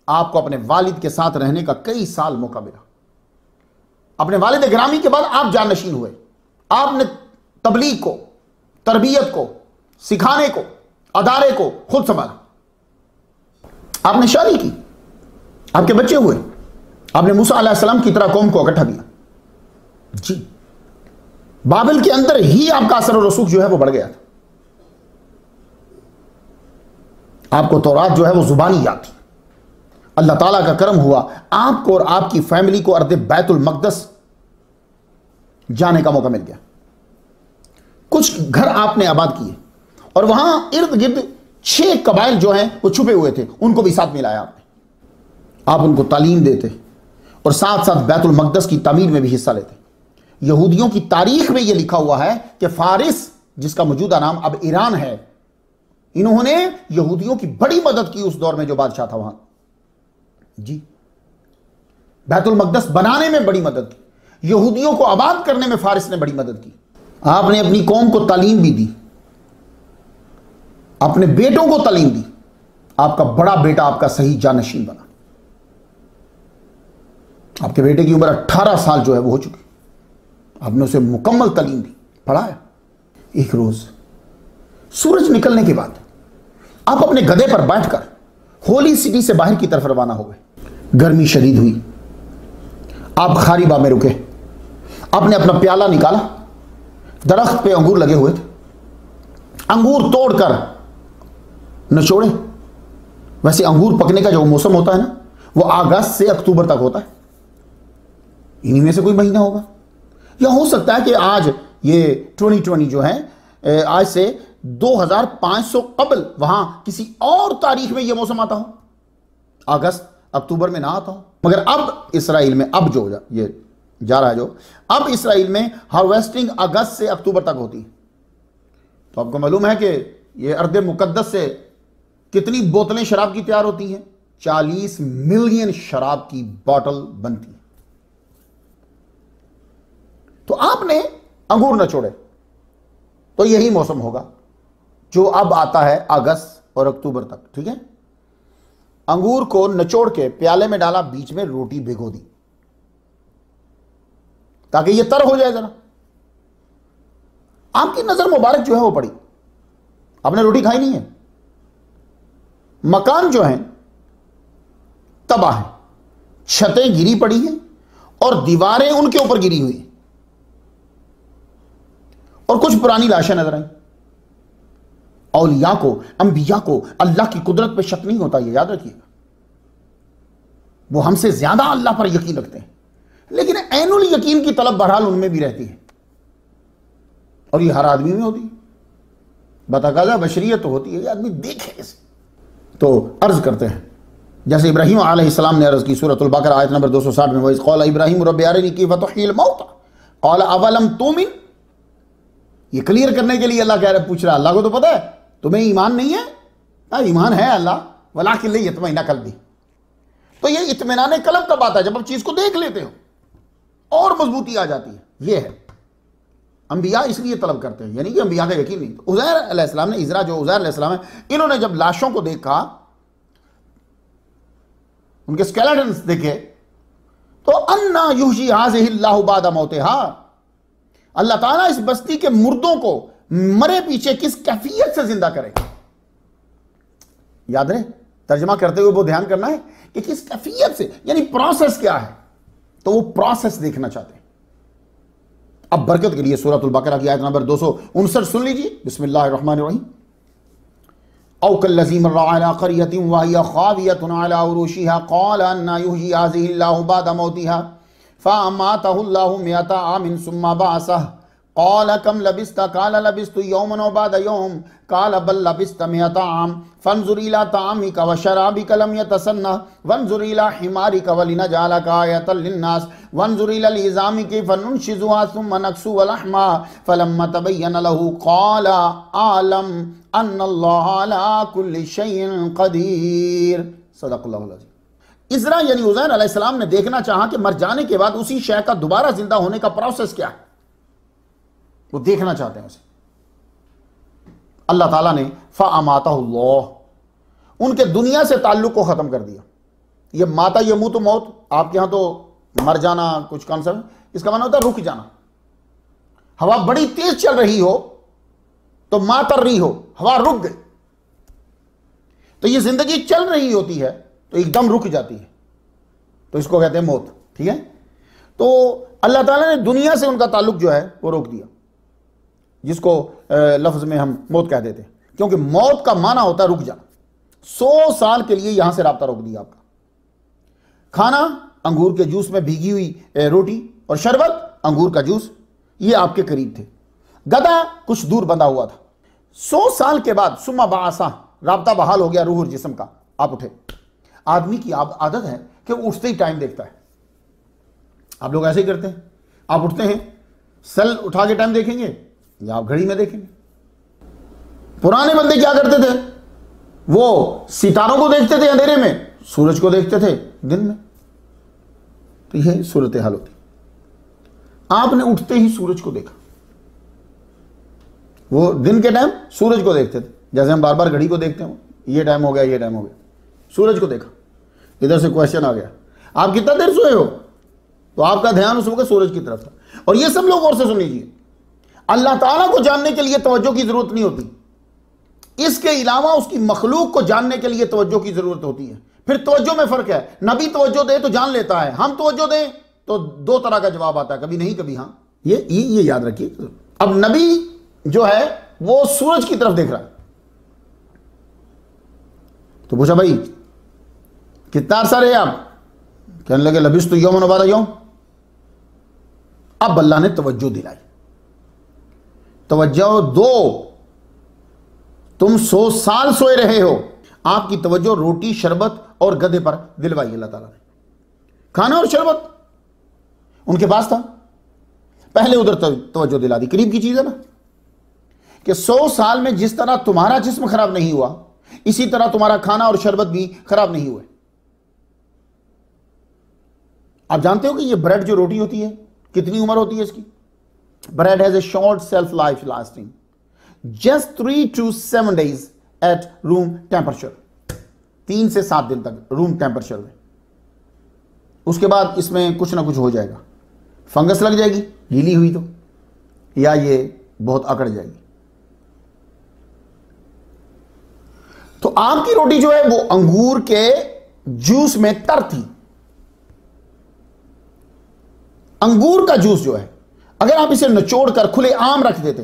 आपको अपने वालिद के साथ रहने का कई साल मौका मिला। अपने वालिद गिरामी के बाद आप जानशीन हुए। आपने तबलीग को, तरबियत को, सिखाने को, अदारे को खुद संभाला। आपने शादी की, आपके बच्चे हुए। आपने मूसा अलैहिस्सलाम की तरह कौम को इकट्ठा किया जी। बाबिल के अंदर ही आपका असर और रसूख जो है वो बढ़ गया था। आपको तौरात जो है वो जुबानी याद थी। अल्लाह ताला का करम हुआ, आपको और आपकी फैमिली को अर्द बैतुल मक़दस जाने का मौका मिल गया। कुछ घर आपने आबाद किए और वहां इर्द गिर्द 6 कबाइल जो हैं वो छुपे हुए थे, उनको भी साथ मिलाया आपने। आप उनको तालीम देते और साथ साथ बैतुल मक़दस की तामीर में भी हिस्सा लेते। यहूदियों की तारीख में यह लिखा हुआ है कि फारिस, जिसका मौजूदा नाम अब ईरान है, इन्होंने यहूदियों की बड़ी मदद की उस दौर में जो बादशाह था वहां जी। बैतुल मक़दस बनाने में बड़ी मदद की, यहूदियों को आबाद करने में फारिस ने बड़ी मदद की। आपने अपनी कौम को तालीम भी दी, अपने बेटों को तालीम दी। आपका बड़ा बेटा आपका सही जानशीन बना। आपके बेटे की उम्र 18 साल जो है वो हो चुकी। आपने उसे मुकम्मल तालीम दी, पढ़ाया। एक रोज सूरज निकलने के बाद आप अपने गधे पर बैठकर होली सिटी से बाहर की तरफ रवाना हो गए। गर्मी शदीद हुई, आप खारीबा में रुके, आपने अपना प्याला निकाला, दरख्त पे अंगूर लगे हुए थे, अंगूर तोड़कर निचोड़े। वैसे अंगूर पकने का जो मौसम होता है ना, वो अगस्त से अक्टूबर तक होता है, इन्हीं में से कोई महीना होगा। या हो सकता है कि आज ये 2020 जो है, आज से 2500 कबल वहां किसी और तारीख में ये मौसम आता हो, अगस्त अक्टूबर में ना आता हो। मगर अब इसराइल में, अब जो ये जा रहा है जो, अब इसराइल में हार्वेस्टिंग अगस्त से अक्टूबर तक होती है। तो आपको मालूम है कि ये अर्द मुकद्दस से कितनी बोतलें शराब की तैयार होती हैं? 40 मिलियन शराब की बोतल बनती है। तो आपने अंगूर न छोड़े, तो यही मौसम होगा जो अब आता है अगस्त और अक्टूबर तक। ठीक है, अंगूर को निचोड़ के प्याले में डाला, बीच में रोटी भिगो दी ताकि ये तर हो जाए जरा। आपकी नजर मुबारक जो है वो पड़ी, आपने रोटी खाई नहीं है। मकान जो है तबाह है, छतें गिरी पड़ी हैं और दीवारें उनके ऊपर गिरी हुई हैं और कुछ पुरानी लाशें नजर आई। औलिया को, अंबिया को अल्लाह की कुदरत पे शक नहीं होता, ये याद रखिएगा। वो हमसे ज्यादा अल्लाह पर यकीन रखते हैं, लेकिन ऐनुल यकीन की तलब बहरहाल उनमें भी रहती है और ये हर आदमी में होती है। बतकाजा बशरियत तो होती है, ये आदमी देखे कैसे। तो अर्ज करते हैं, जैसे इब्राहिम अलैहिस्सलाम ने अर्ज की, सूरतुल बकरा आयत नंबर 260 में, वइज़ क़ाल इब्राहिम रब्बि अरिनी कैफ़ तुह्यिल मौता क़ाल अवलम तुमिन। ये क्लियर करने के लिए अल्लाह कह रहा है, पूछ रहा है, अल्लाह को तो पता है तुम्हें ईमान नहीं है। ईमान है अल्लाह, वलाकिन लियत्मइन्ना क़ल्बी। तो ये इत्मीनान कल्ब तब आता है जब आप चीज को देख लेते हो और मजबूती आ जाती है। ये है अंबिया इसलिए तलब करते हैं, यानी कि अंबिया का यकीन नहीं। तो उज़ैर अलैहिस्सलाम ने, इज़रा जो उज़ैर अलैहिस्सलाम है, इन्होंने जब लाशों को देखा, उनके स्केलेटन्स देखे, तो अन्ना युहयी हाज़िहिल्लाहु बादा मौतिहा, अल्लाह ताला इस बस्ती के मुर्दों को मरे पीछे किस कैफियत से जिंदा करेगा। याद रहे, तर्जमा करते हुए वो ध्यान करना है कि किस कैफियत से, यानी प्रोसेस क्या है। तो वो प्रोसेस देखना चाहते हैं। अब बरकत के लिए सूरतुल बकरा की आयत नंबर 259 सुन लीजिए। बिस्मिल्लाहिर्रहमानिर्रहीम। औ कल्लज़ी मर्रा अला क़रयतिन वहिय ख़ावियतुन अला उरूशिहा क़ाल अन्ना युहयी हाज़िहिल्लाहु बअदा मौतिहा फ़अमातहुल्लाहु मिअता आमिन सुम्मा बअसह क़ाल कम लबिस्त क़ाल लबिस्तु यौमन व बअदा यौम क़ाल बल लबिस्त मिअता आम फ़न्ज़ुर इला ताअमिका व शराबिका लम यतसन्नह वन्ज़ुर इला हिमारिका व लिनजअलका आयतल लिन्नास वन्ज़ुर इला लिज़ामि कैफ़ नुनशिज़ुहा सुम्मा नक्सुहा लहमा फ़लम्मा तबय्यन लहू क़ाल आलम अन्नल्लाह अला कुल्लि शैइन क़दीर। सदक़ल्लाहुल अज़ीम। इज़रा यानी उज़ैर अलैहिस्सलाम ने देखना चाहा कि मर जाने के बाद उसी शय का दोबारा जिंदा होने का प्रोसेस क्या है, वो देखना चाहते हैं उसे। अल्लाह ताला ने फ़अमातहुल्लाह, उनके दुनिया से ताल्लुक को खत्म कर दिया। ये माता यमूतु मौत, आपके यहां तो मर जाना कुछ कॉन्सेप्ट, इसका माना होता है रुक जाना। हवा बड़ी तेज चल रही हो तो मातर रही हो, हवा रुक गई। तो ये जिंदगी चल रही होती है तो एकदम रुक जाती है, तो इसको कहते हैं मौत। ठीक है, तो अल्लाह ताला ने दुनिया से उनका ताल्लुक जो है वो रोक दिया, जिसको लफ्ज में हम मौत कह देते हैं, क्योंकि मौत का माना होता है रुक जाना। 100 साल के लिए यहां से राब्ता रोक दिया आपका। खाना अंगूर के जूस में भीगी हुई रोटी और शरबत अंगूर का जूस, ये आपके करीब थे। गधा कुछ दूर बंधा हुआ था। 100 साल के बाद सुम्मा बासा, राब्ता बहाल हो गया रूह और जिस्म का, आप उठे। आदमी की आदत है कि उठते ही टाइम देखता है। आप लोग ऐसे ही करते हैं, आप उठते हैं, सेल उठा के टाइम देखेंगे या आप घड़ी में देखेंगे। पुराने बंदे क्या करते थे, वो सितारों को देखते थे अंधेरे में, सूरज को देखते थे दिन में। तो यह सूरत हाल होती। आपने उठते ही सूरज को देखा, वो दिन के टाइम सूरज को देखते थे, जैसे हम बार बार घड़ी को देखते हैं, ये टाइम हो गया, ये टाइम हो गया। सूरज को देखा, इधर से क्वेश्चन आ गया, आप कितना देर सोए हो? तो आपका ध्यान उस वक्त सूरज की तरफ था। और ये सब लोग गौर से सुन लीजिए, अल्लाह ताला को जानने के लिए तवज्जो की जरूरत नहीं होती, इसके अलावा उसकी मखलूक को जानने के लिए तवज्जो की जरूरत होती है। फिर तवज्जो में फर्क है, नबी तवज्जो दे तो जान लेता है, हम तवज्जो दें तो दो तरह का जवाब आता है, कभी नहीं कभी हाँ। ये याद रखिए। अब नबी जो है वो सूरज की तरफ देख रहा है, तो पूछा भाई कितना अरसा रहे आप? कहने लगे लबिस तो यौमन व यौम। अब अल्लाह ने तवज्जो दिलाई, तवज्जो दो, तुम 100 साल सोए रहे हो, आपकी तवज्जो रोटी शरबत और गधे पर दिलवाई अल्लाह ताला ने। खाना और शरबत उनके पास था, पहले उधर तवज्जो दिला दी। करीब की चीज है ना कि 100 साल में जिस तरह तुम्हारा जिस्म खराब नहीं हुआ, इसी तरह तुम्हारा खाना और शरबत भी खराब नहीं हुए। आप जानते हो कि ये ब्रेड जो रोटी होती है कितनी उम्र होती है इसकी? Bread has a short self life lasting just 3 to 7 days at room temperature, 3 से 7 दिन तक रूम टेम्परेचर में। उसके बाद इसमें कुछ ना कुछ हो जाएगा, फंगस लग जाएगी गीली हुई तो, या ये बहुत अकड़ जाएगी। तो आपकी रोटी जो है वो अंगूर के जूस में तर थी। अंगूर का जूस जो है अगर आप इसे निचोड़ कर खुले आम रख देते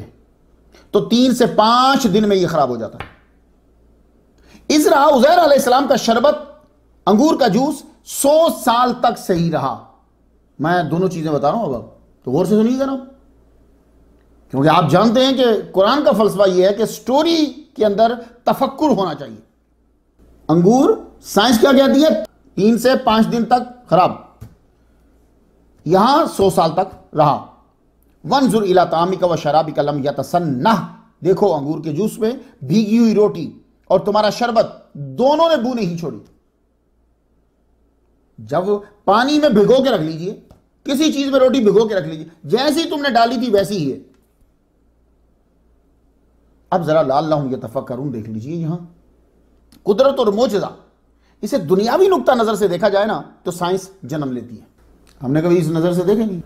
तो 3 से 5 दिन में यह खराब हो जाता है। इस रहा उज़ैर अलैहिस्सलाम का शरबत, अंगूर का जूस 100 साल तक सही रहा। मैं दोनों चीजें बता रहा हूं, अब तो गौर से सुनिएगा ना, क्योंकि आप जानते हैं कि कुरान का फलसफा यह है कि स्टोरी के अंदर तफक्कुर होना चाहिए। अंगूर साइंस क्या कहती है? 3 से 5 दिन तक खराब, यहां 100 साल तक रहा। वंजुर इला तामिका व शराबिका लम यतसन्नह, देखो अंगूर के जूस में भीगी हुई रोटी और तुम्हारा शरबत दोनों ने बू नहीं छोड़ी। जब पानी में भिगो के रख लीजिए, किसी चीज में रोटी भिगो के रख लीजिए, जैसी तुमने डाली थी वैसी ही है। अब जरा लअल्लहुम यतफक्करून देख लीजिए, यहां कुदरत और मोजज़ा, इसे दुनियावी नुक्ता नजर से देखा जाए ना तो साइंस जन्म लेती है। हमने कभी इस नजर से देखे नहीं।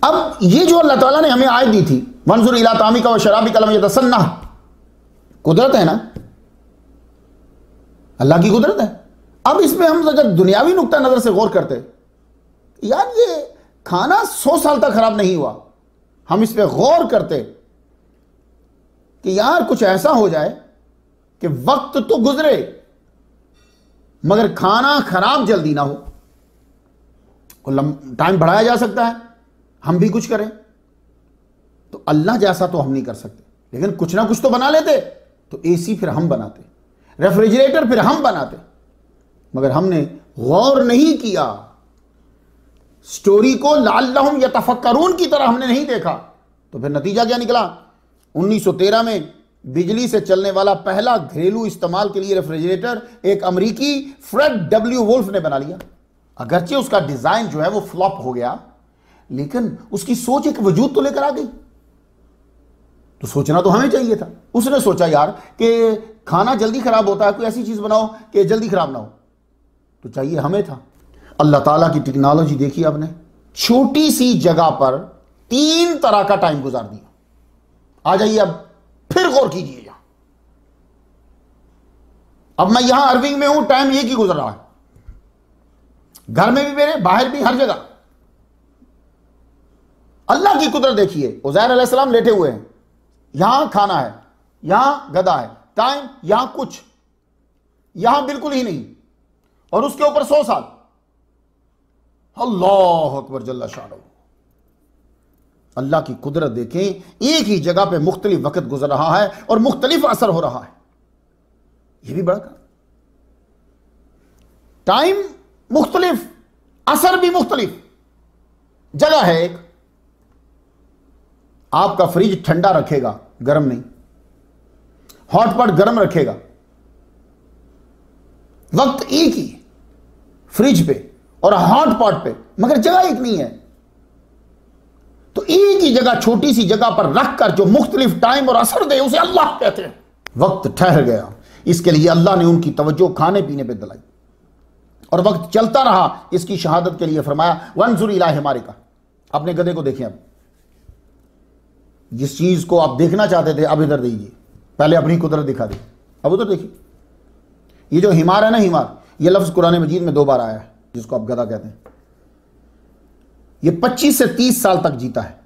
अब ये जो अल्लाह ताला ने हमें आयत दी थी, वंजुर इला तामिका व शराबिका लम यतसन्नह, कुदरत है ना, अल्लाह की कुदरत है। अब इसमें हम अगर दुनियावी नुक्ता नजर से गौर करते, यार ये खाना 100 साल तक खराब नहीं हुआ, हम इस पर गौर करते कि यार कुछ ऐसा हो जाए कि वक्त तो गुजरे मगर खाना खराब जल्दी ना हो, टाइम बढ़ाया जा सकता है, हम भी कुछ करें। तो अल्लाह जैसा तो हम नहीं कर सकते, लेकिन कुछ ना कुछ तो बना लेते। तो एसी फिर हम बनाते, रेफ्रिजरेटर फिर हम बनाते, मगर हमने गौर नहीं किया, स्टोरी को लअल्लहुम यतफक्करून की तरह हमने नहीं देखा। तो फिर नतीजा क्या निकला? 1913 में बिजली से चलने वाला पहला घरेलू इस्तेमाल के लिए रेफ्रिजरेटर एक अमेरिकी फ्रेड डब्ल्यू वुल्फ ने बना लिया। अगरचे उसका डिजाइन जो है वो फ्लॉप हो गया, लेकिन उसकी सोच एक वजूद तो लेकर आ गई। तो सोचना तो हमें चाहिए था। उसने सोचा यार कि खाना जल्दी खराब होता है, कोई ऐसी चीज बनाओ कि जल्दी खराब ना हो, तो चाहिए हमें था। अल्लाह ताला की टेक्नोलॉजी देखी आपने, छोटी सी जगह पर 3 तरह का टाइम गुजार दिया। आ जाइए अब फिर गौर कीजिए यहां। अब मैं यहां अर्विंग में हूं, टाइम एक ही गुजर रहा है, घर में भी मेरे, बाहर भी, हर जगह। अल्लाह की कुदरत देखिए, उज़ैर अलैहिस्सलाम लेटे हुए हैं, यहां खाना है, यहां गधा है, टाइम यहां कुछ, यहां बिल्कुल ही नहीं, और उसके ऊपर 100 साल। अल्लाह अकबर जल्ला शानहू। अल्लाह की कुदरत देखें, एक ही जगह पे मुख्तलिफ वक्त गुजर रहा है और मुख्तलिफ असर हो रहा है। यह भी बड़ा टाइम मुख्तलिफ, असर भी मुख्तलिफ। जगह है एक, आपका फ्रिज ठंडा रखेगा, गर्म नहीं, हॉटपॉट गर्म रखेगा, वक्त एक ही फ्रिज पे और हॉटपॉट पे, मगर जगह एक नहीं है। तो एक ही जगह, छोटी सी जगह पर रखकर जो मुख्तलिफ टाइम और असर दे, उसे अल्लाह कहते हैं। वक्त ठहर गया, इसके लिए अल्लाह ने उनकी तवज्जो खाने पीने पे दिलाई, और वक्त चलता रहा। इसकी शहादत के लिए फरमाया वंजुर इला हिमारिका, अपने गधे को देखें। अब जिस चीज को आप देखना चाहते थे अब इधर दीजिए, पहले अपनी कुदरत दिखा दी। अब उधर देखिए, ये जो हिमार है ना, हिमार, ये लफ्ज कुरान मजीद में 2 बार आया है, जिसको आप गधा कहते हैं। ये 25 से 30 साल तक जीता है।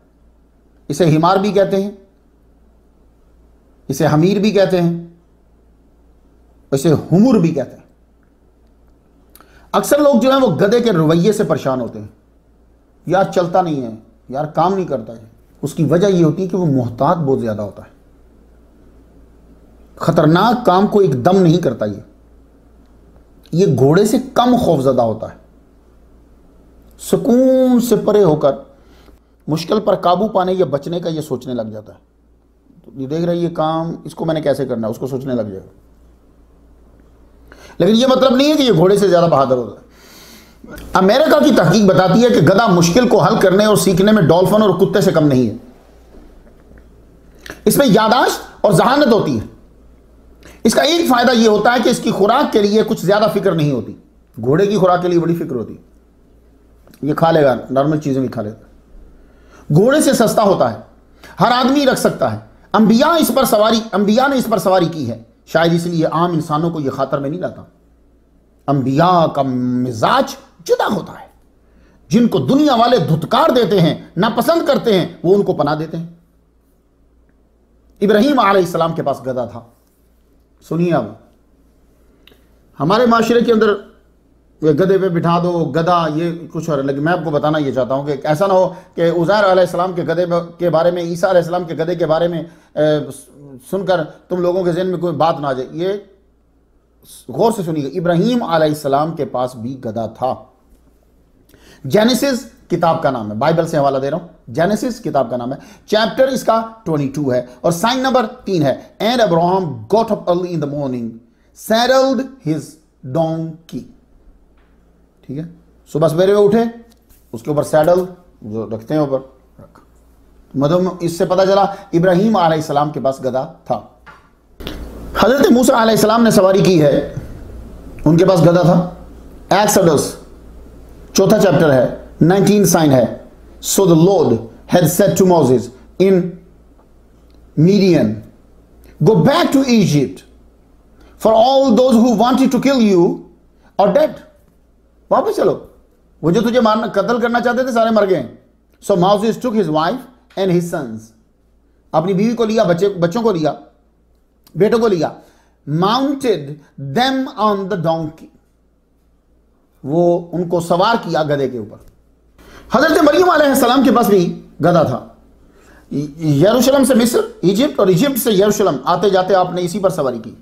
इसे हिमार भी कहते हैं, इसे हमीर भी कहते हैं, इसे हुमुर भी कहते हैं। अक्सर लोग जो है वो गधे के रवैये से परेशान होते हैं, यार चलता नहीं है, यार काम नहीं करता है। उसकी वजह यह होती है कि वो मोहतात बहुत ज्यादा होता है, खतरनाक काम को एकदम नहीं करता। ये घोड़े से कम खौफजदा होता है, सुकून से परे होकर मुश्किल पर काबू पाने या बचने का ये सोचने लग जाता है। तो ये देख रहे हैं, ये काम इसको मैंने कैसे करना है, उसको सोचने लग जाएगा। लेकिन ये मतलब नहीं है कि ये घोड़े से ज्यादा बहादुर होता है। अमेरिका की तहकीक बताती है कि गधा मुश्किल को हल करने और सीखने में डॉल्फिन और कुत्ते से कम नहीं है। इसमें यादाश्त और जहानत होती है। इसका एक फायदा यह होता है कि इसकी खुराक के लिए कुछ ज्यादा फिक्र नहीं होती। घोड़े की खुराक के लिए बड़ी फिक्र होती है, ये खा लेगा, नॉर्मल चीजें भी खा लेगा। घोड़े से सस्ता होता है, हर आदमी रख सकता है। अंबिया ने इस पर सवारी की है, शायद इसलिए आम इंसानों को यह खातर में नहीं लाता। अंबिया का मिजाज जुदा होता है। जिनको दुनिया वाले धुतकार देते हैं, नापसंद करते हैं, वो उनको पनाह देते हैं। इब्राहीम अलैहिस्सलाम के पास गधा था। सुनिए, अब हमारे माशरे के अंदर गधे पे बिठा दो, गधा ये कुछ और, लेकिन मैं आपको बताना ये चाहता हूं कि ऐसा ना हो कि उज़ैर अलैहिस्सलाम के गधे के बारे में, ईसा अलैहिस्सलाम के गधे के बारे में सुनकर तुम लोगों के ज़हन में कोई बात ना आ जाए। ये गौर से सुनिएगा, इब्राहीम अलैहिस्सलाम के पास भी गधा था। जेनेसिस किताब का नाम है, बाइबल से हवाला दे रहा हूं, जेनेसिस किताब का नाम है, चैप्टर इसका 22 है और साइन नंबर 3 है। And Abraham got up early in the morning, saddled his donkey. ठीक है, सुबह सवेरे उठे, उसके ऊपर सैडल जो रखते हैं ऊपर रखा। मतलब इससे पता चला इब्राहीम अलैहिस्सलाम के पास गधा था। हजरत मूसा अलैहिस्सलाम ने सवारी की है, उनके पास गधा था। एक्सोडस 4 चैप्टर है, 19 साइन है। So the Lord had said to Moses in Midian, go back to Egypt, for all those who wanted to kill you are dead. वापस चलो, वो जो तुझे मारना कत्ल करना चाहते थे सारे मर गए। So Moses took his wife and his sons, अपनी बीवी को लिया, बच्चों को लिया, बेटों को लिया। Mounted them on the donkey, वो उनको सवार किया गधे के ऊपर। हजरत मरियम अलैहिस्सलाम के पास भी गधा था। यरूशलेम से मिस्र, इजिप्ट और इजिप्ट से यरूशलेम आते जाते आपने इसी पर सवारी की।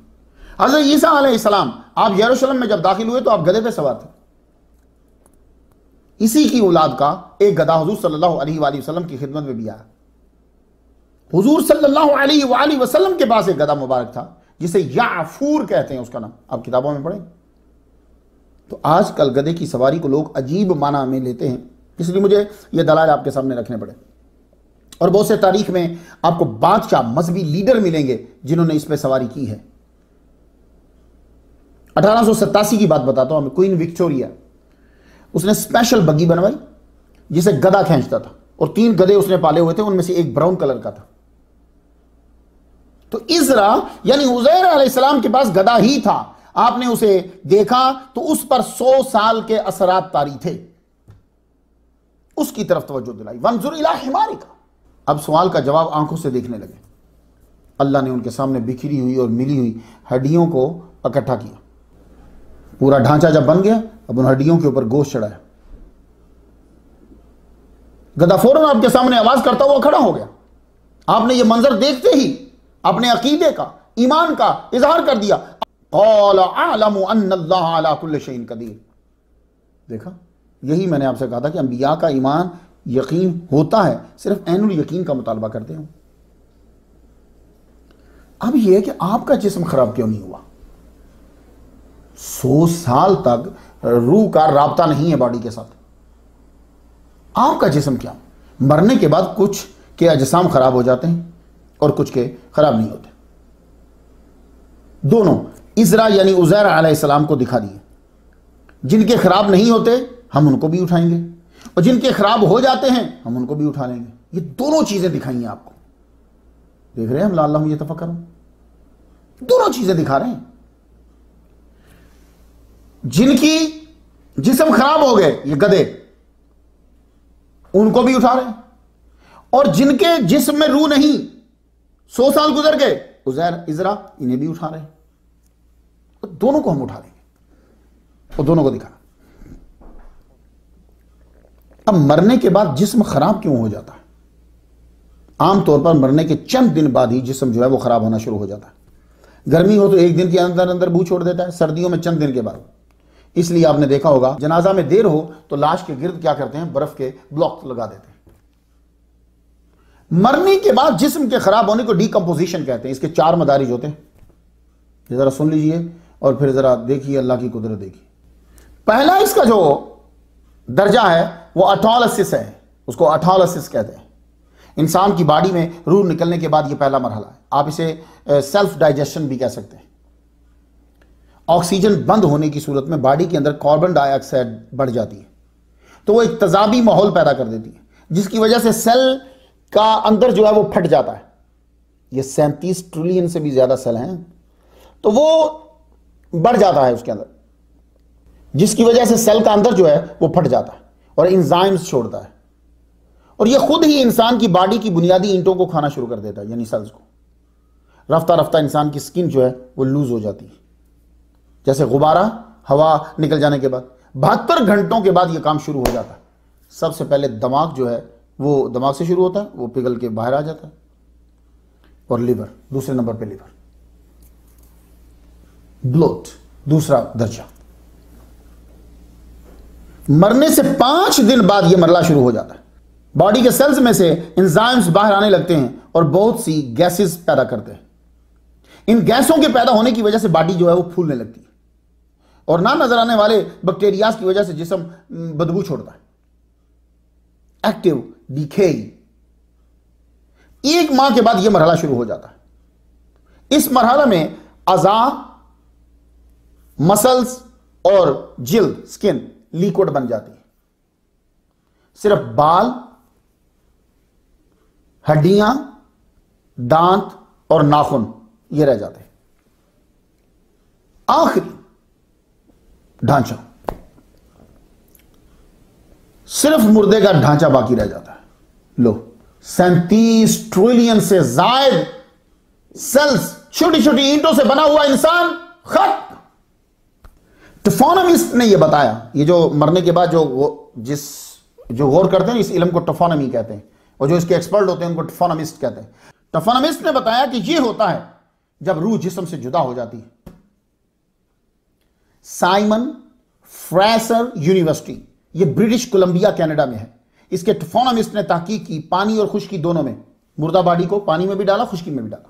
हजरत ईसा अलैहिस्सलाम आप यरूशलेम में जब दाखिल हुए तो आप गधे पे सवार थे। इसी की औलाद का एक गधा हुजूर सल्लल्लाहु अलैहि वसल्लम की खिदमत में भी आया। हुजूर सल्लल्लाहु अलैहि वसल्लम के पास एक गधा मुबारक था जिसे याफूर कहते हैं, उसका नाम आप किताबों में पढ़ें। तो आजकल गधे की सवारी को लोग अजीब माना में लेते हैं, इसलिए मुझे यह दलाल आपके सामने रखने पड़े। और बहुत से तारीख में आपको बादशाह, मजहबी लीडर मिलेंगे जिन्होंने इस पर सवारी की है। 1887 की बात बताता हूं, क्वीन विक्टोरिया, उसने स्पेशल बग्गी बनवाई जिसे गधा खींचता था, और 3 गधे उसने पाले हुए थे, उनमें से एक ब्राउन कलर का था। तो इज़रा यानी उज़ैर अलैहिस्सलाम के पास गधा ही था। आपने उसे देखा तो उस पर 100 साल के असरात तारी थे, उसकी तरफ तवज्जो दिलाई। वंजुर इला हिमारिका। अब सवाल का जवाब आंखों से देखने लगे। अल्लाह ने उनके सामने बिखरी हुई और मिली हुई हड्डियों को इकट्ठा किया। पूरा ढांचा जब बन गया, अब उन हड्डियों के ऊपर गोश्त चढ़ाया। गधा फौरन आपके सामने आवाज करता हुआ खड़ा हो गया। आपने यह मंजर देखते ही अपने अकीदे का, ईमान का इजहार कर दिया। क़ाल अअलमु अन्नल्लाह अला कुल्लि शैइन क़दीर। देखा, यही मैंने आपसे कहा था कि अंबिया का ईमान यकीन होता है, सिर्फ ऐनुल यकीन का मुतालबा करते हो। अब यह है कि आपका जिस्म खराब क्यों नहीं हुआ? 100 साल तक रूह का राब्ता नहीं है बॉडी के साथ। आपका जिस्म क्या, मरने के बाद कुछ के अजसाम खराब हो जाते हैं और कुछ के खराब नहीं होते। दोनों इज़रा यानी उज़ैर अलैहिस्सलाम को दिखा दिए। जिनके खराब नहीं होते हम उनको भी उठाएंगे, और जिनके खराब हो जाते हैं हम उनको भी उठा लेंगे। ये दोनों चीजें दिखाई हैं आपको। देख रहे हैं हम, लअल्लहुम यतफक्करून। दोनों चीजें दिखा रहे हैं। जिनकी जिस्म खराब हो गए, ये गधे, उनको भी उठा रहे हैं, और जिनके जिस्म में रूह नहीं, 100 साल गुजर गए, उज़ैर, इज़रा, इन्हें भी उठा रहे हैं। तो दोनों को हम उठा लेंगे और दोनों को दिखा। अब मरने के बाद जिस्म खराब क्यों हो जाता है? आमतौर पर मरने के चंद दिन बाद ही जिस्म जो है वो खराब होना शुरू हो जाता है। गर्मी हो तो एक दिन के अंदर अंदर बू छोड़ देता है, सर्दियों में चंद दिन के बाद। इसलिए आपने देखा होगा जनाजा में देर हो तो लाश के गिर्द क्या करते हैं, बर्फ के ब्लॉक लगा देते हैं। मरने के बाद जिस्म के खराब होने को डीकंपोजिशन कहते हैं। इसके 4 मदारिज होते हैं, जरा सुन लीजिए और फिर जरा देखिए अल्लाह की कुदरत देखिए। पहला इसका जो दर्जा है वो ऑटोलिसिस है, उसको ऑटोलिसिस कहते हैं। इंसान की बॉडी में रूह निकलने के बाद ये पहला मरहला है। आप इसे सेल्फ डाइजेशन भी कह सकते हैं। ऑक्सीजन बंद होने की सूरत में बॉडी के अंदर कार्बन डाइऑक्साइड बढ़ जाती है, तो वो एक तेजाबी माहौल पैदा कर देती है, जिसकी वजह से सेल का अंदर जो है वो फट जाता है। ये 37 ट्रिलियन से भी ज्यादा सेल हैं, तो वो बढ़ जाता है उसके अंदर, जिसकी वजह से सेल का अंदर जो है वो फट जाता है और एंजाइम्स छोड़ता है, और ये खुद ही इंसान की बॉडी की बुनियादी ईंटों को खाना शुरू कर देता है, यानी सेल्स को। रफ्ता रफ्ता इंसान की स्किन जो है वो लूज हो जाती है, जैसे गुब्बारा हवा निकल जाने के बाद। 72 घंटों के बाद ये काम शुरू हो जाता है। सबसे पहले दिमाग जो है वो दिमाग से शुरू होता है, वो पिघल के बाहर आ जाता है, और लिवर दूसरे नंबर पे, लिवर ब्लोट दूसरा दर्जा। मरने से 5 दिन बाद यह मरला शुरू हो जाता है। बॉडी के सेल्स में से एंजाइम्स बाहर आने लगते हैं और बहुत सी गैसेस पैदा करते हैं। इन गैसों के पैदा होने की वजह से बॉडी जो है वो फूलने लगती है, और ना नजर आने वाले बैक्टीरिया की वजह से जिस्म बदबू छोड़ता है। Active DK. 1 माह के बाद यह मरहला शुरू हो जाता है। इस मरहला में अज़ा, मसल्स और जिल्द, स्किन लिक्विड बन जाती है। सिर्फ बाल, हड्डियां, दांत और नाखून ये रह जाते हैं। आखिरी ढांचा, सिर्फ मुर्दे का ढांचा बाकी रह जाता है। लो, 37 ट्रिलियन से जायद सेल्स, छोटी छोटी ईंटों से बना हुआ इंसान खत्म। टफोनमिस्ट ने यह बताया, ये जो मरने के बाद जो गौर करते हैं इस इल्म को टफोनमी कहते हैं, और जो इसके एक्सपर्ट होते हैं उनको टफोनमिस्ट कहते हैं। टफोनमिस्ट ने बताया कि यह होता है जब रूह जिस्म से जुदा हो जाती है। साइमन फ्रेसर यूनिवर्सिटी, यह ब्रिटिश कोलंबिया कनाडा में है, इसके टफोनमिस्ट ने तहकीक की पानी और खुश्की दोनों में। मुर्दा बॉडी को पानी में भी डाला, खुश्की में भी डाला।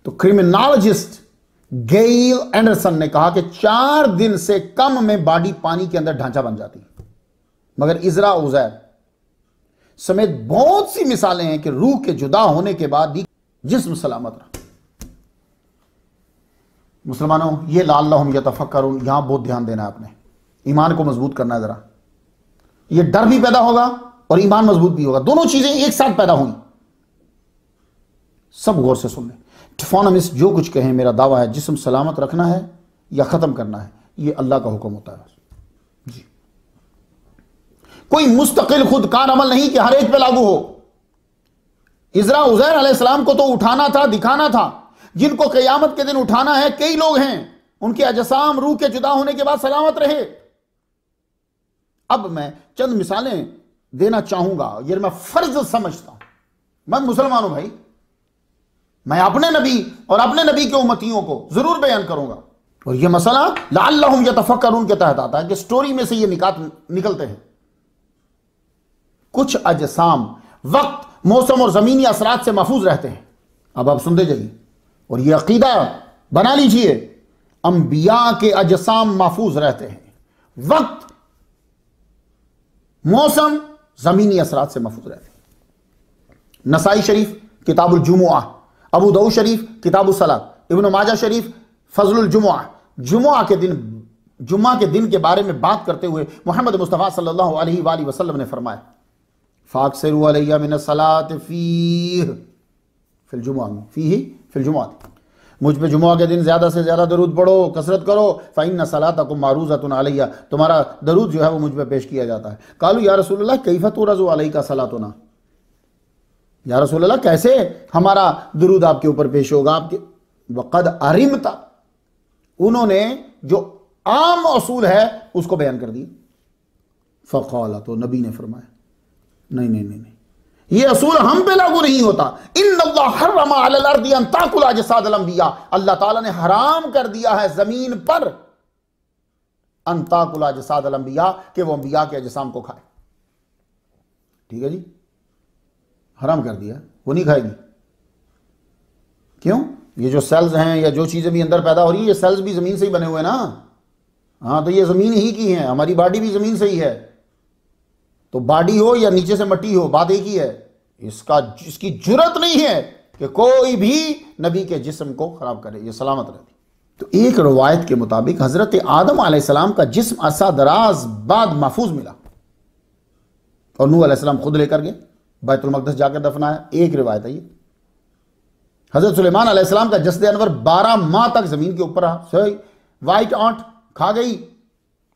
तो क्रिमिनोलॉजिस्ट गेल एंडरसन ने कहा कि 4 दिन से कम में बॉडी पानी के अंदर ढांचा बन जाती है। मगर इज़रा, उज़ैर समेत बहुत सी मिसालें हैं कि रूह के जुदा होने के बाद भी जिस्म सलामत रहा। मुसलमानों, ये लाल्लहुम यतफक्करून, यहां बहुत ध्यान देना है आपने। ईमान को मजबूत करना है जरा। ये डर भी पैदा होगा और ईमान मजबूत भी होगा, दोनों चीजें एक साथ पैदा होंगी। सब गौर से सुन लें। टफोनमिस्ट जो कुछ कहें, मेरा दावा है जिस्म सलामत रखना है या खत्म करना है, ये अल्लाह का हुक्म होता है जी। कोई मुस्तकिल खुद कार अमल नहीं कि हर एक पे लागू हो। इज़रा उज़ैर अलैहिस्सलाम को तो उठाना था, दिखाना था। जिनको क़यामत के दिन उठाना है कई लोग हैं, उनके अजसाम रूह के जुदा होने के बाद सलामत रहे। अब मैं चंद मिसालें देना चाहूंगा, ये मैं फर्ज समझता हूं। मैं मुसलमान हूं भाई, मैं अपने नबी और अपने नबी के उम्मतियों को जरूर बयान करूंगा। और यह मसला लअल्लहुम यतफक्करून के तहत आता है कि स्टोरी में से ये निकात निकलते हैं। कुछ अजसाम वक्त, मौसम और जमीनी असरात से महफूज रहते हैं। अब आप सुनते जाइए और यह अकीदा बना लीजिए, अंबिया के अजसाम महफूज रहते हैं। वक्त, मौसम, जमीनी असरात से महफूज रहते हैं। नसाई शरीफ किताबुल जुमुआ, अबू दाऊद शरीफ किताबुल सलात, इब्न माजा शरीफ फजलुल जुमुआ। जुमुआ के दिन के बारे में बात करते हुए मोहम्मद मुस्तफ़ा सल्लल्लाहु अलैहि वसल्लम ने फरमाया, फाक्सिरू अलैया मिन सलात फीह, फिल जुमा में, फीही फिल जुमा, मुझ पे जुमा के दिन ज़्यादा से ज़्यादा दरूद पढ़ो, कसरत करो। फ़इन्न सलातकुम मारूज़तुन अलैया, तुम्हारा दरूद जो है वो मुझ पे पेश किया जाता है। कालू या रसूलल्लाह कैफ़ तुरज़ु अलैका सलातुना, या रसूलल्लाह कैसे हमारा दरूद आपके ऊपर पेश होगा आपके। वक़द अरिमता, उन्होंने जो आम असूल है उसको बयान कर दिया। फ़क़ाला, तो नबी ने फरमाया नहीं नहीं नहीं नहीं, ये असूल हम पे लागू नहीं होता। इन्नल्लाह हर्रमा अलल अर्दी अन ताकुला अजसादल अंबिया, अल्लाह ताला ने हराम कर दिया है जमीन पर अन ताकुला अजसादल अंबिया, कि वो अंबिया के अजसाम को खाए। ठीक है जी, हराम कर दिया, वो नहीं खाएगी। क्यों? ये जो सेल्स हैं या जो चीजें भी अंदर पैदा हो रही है, ये सेल्स भी जमीन से ही बने हुए ना। हाँ, तो ये जमीन ही की है, हमारी बॉडी भी जमीन से ही है। तो बॉडी हो या नीचे से मट्टी हो, बात एक ही है। इसकी जुर्रत नहीं है कि कोई भी नबी के जिस्म को खराब करे, ये सलामत रहती। तो एक रवायत के मुताबिक हजरत आदम अलैहिस्सलाम का जिस्म अरसा दराज बाद महफूज मिला और नूह अलैहिस्सलाम खुद लेकर गए, बैतुल मक़दस जाकर दफनाया। एक रिवायत है ये। हजरत सुलेमान अलैहिस्सलाम का जस्द अनवर 12 माह तक जमीन के ऊपर रहा। सही, वाइट आंट खा गई,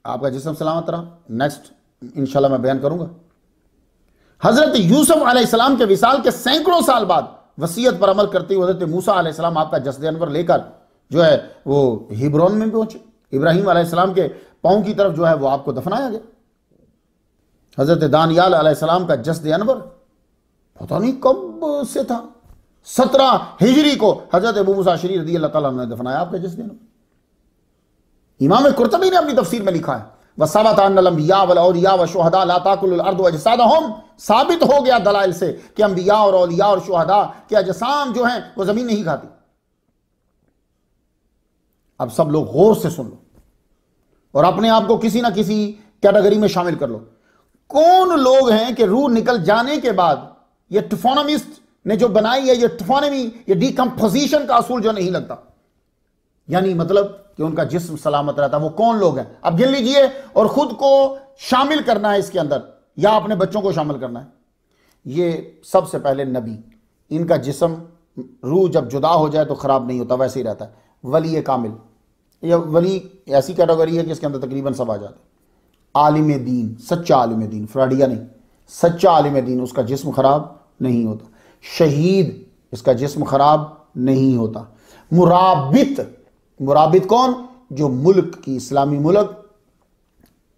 आपका जिस्म सलामत रहा। नेक्स्ट इंशाल्लाह मैं बयान करूंगा। हजरत यूसुफ अलैहिस्सलाम के विसाल के सैकड़ों साल बाद वसीयत पर अमल करते हुए हजरत मूसा अलैहिस्सलाम आपका जस्द अनवर लेकर जो है वो हिब्रोन में पहुंचे। इब्राहिम अलैहिस्सलाम के पांव की तरफ जो है वो आपको दफनाया गया। हजरत दानियाल अलैहिस्सलाम का जस्द अनवर पता नहीं कब से था, 17 हिजरी को हजरत अबू मूसा अशअरी रज़ियल्लाहु ताला अन्हु ने दफनाया आपका जस्द अनवर। इमाम कुर्तबी ने अपनी तफसीर में लिखा है, वसबत अन्नल अंबिया वल औलिया व शुहदा ला ताकुलुल अर्दु अजसादहुम, साबित हो गया दलाइल से कि अंबिया और औलिया और शुहदा के अजसाम जो हैं वो जमीन नहीं खाती। अब सब लोग गौर से सुन लो और अपने आप को किसी ना किसी कैटेगरी में शामिल कर लो। कौन लोग हैं कि रूह निकल जाने के बाद, ये टफोनमिस्ट ने जो बनाई है ये टफोनमी, ये डिकम्पोजिशन का असूल जो नहीं लगता, यानी मतलब कि उनका जिस्म सलामत रहता, वो कौन लोग हैं? अब गिन लीजिए और खुद को शामिल करना है इसके अंदर या अपने बच्चों को शामिल करना है। ये सबसे पहले नबी, इनका जिस्म रूह जब जुदा हो जाए तो खराब नहीं होता, वैसे ही रहता है। वली कामिल, यह वली ऐसी कैटेगरी है जिसके अंदर तकरीबन सब आ जाते हैं। आलिम दीन, सच्चा आलिम दीन, फ्राडिया नहीं, सच्चा आलिम दीन, उसका जिस्म खराब नहीं होता। शहीद, इसका जिस्म खराब नहीं होता। मुराबित, मुराबित कौन? जो मुल्क की, इस्लामी मुल्क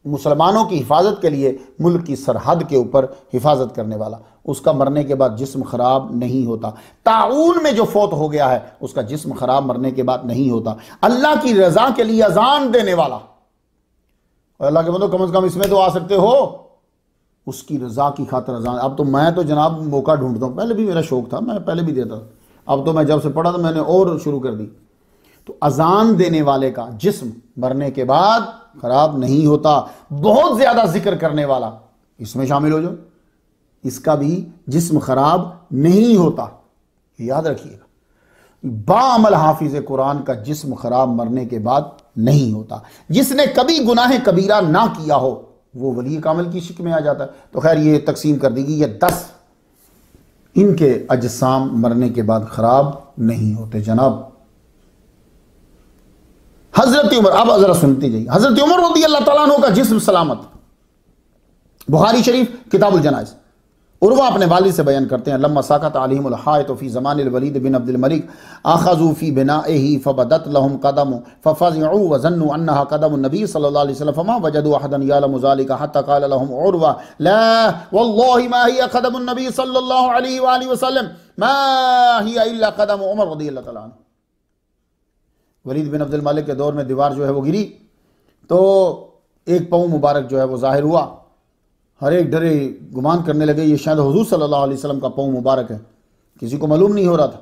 मुसलमानों की हिफाजत के लिए मुल्क की सरहद के ऊपर हिफाजत करने वाला, उसका मरने के बाद जिस्म खराब नहीं होता। ताउन में जो फौत हो गया है उसका जिस्म खराब मरने के बाद नहीं होता। अल्लाह की रजा के लिए अजान देने वाला, और अल्लाह के बंदो कम से कम इसमें तो आ सकते हो, उसकी रजा की खातिर अजान। अब तो मैं तो जनाब मौका ढूंढता हूँ, पहले भी मेरा शौक था, मैं पहले भी देता था, अब तो मैं जब से पढ़ा तो मैंने और शुरू कर दी। तो अजान देने वाले का जिस्म मरने के बाद खराब नहीं होता। बहुत ज्यादा जिक्र करने वाला, इसमें शामिल हो जाओ, इसका भी जिस्म खराब नहीं होता, याद रखिएगा। बाअमल हाफिज कुरान का जिस्म खराब मरने के बाद नहीं होता। जिसने कभी गुनाह कबीरा ना किया हो वो वली कामिल की शिक में आ जाता है। तो खैर ये तकसीम कर देगी, ये 10 इनके अजसाम मरने के बाद खराब नहीं होते जनाब। हजरत उमर, अब जरा सुनती जाइए, हजरत उमर रज़ियल्लाहु ताला अन्हु का जिस्म सलामत। बुखारी शरीफ किताबुल जनाइज, उर्वा अपने वालिद से बयान करते हैं, लम्मा साकत अलैहिमुल हायत फी ज़मानिल वलीद बिन अब्दुल मलिक अखज़ू फी बिनाइही फबदत लहुम क़दमु फफ़ज़िउ व ज़न्नु अन्नहा क़दमुन नबी सल्लल्लाहु अलैहि वसल्लम फमा वजदू अहदन यअलमु ज़ालिका हत्ता क़ाल लहुम उर्वा ला वल्लाहि मा हिया क़दमुन नबी सल्लल्लाहु अलैहि व आलिहि वसल्लम मा हिया इल्ला क़दमु उमर रज़ियल्लाहु ताला अन्हु। वलीद बिन अब्दुल मलिक के दौर में दीवार जो है वो गिरी तो एक पाँव मुबारक जो है वो जाहिर हुआ। हर एक डरे गुमान करने लगे ये शायद हुजूर सल्लल्लाहु अलैहि वसल्लम का पाँव मुबारक है, किसी को मालूम नहीं हो रहा था।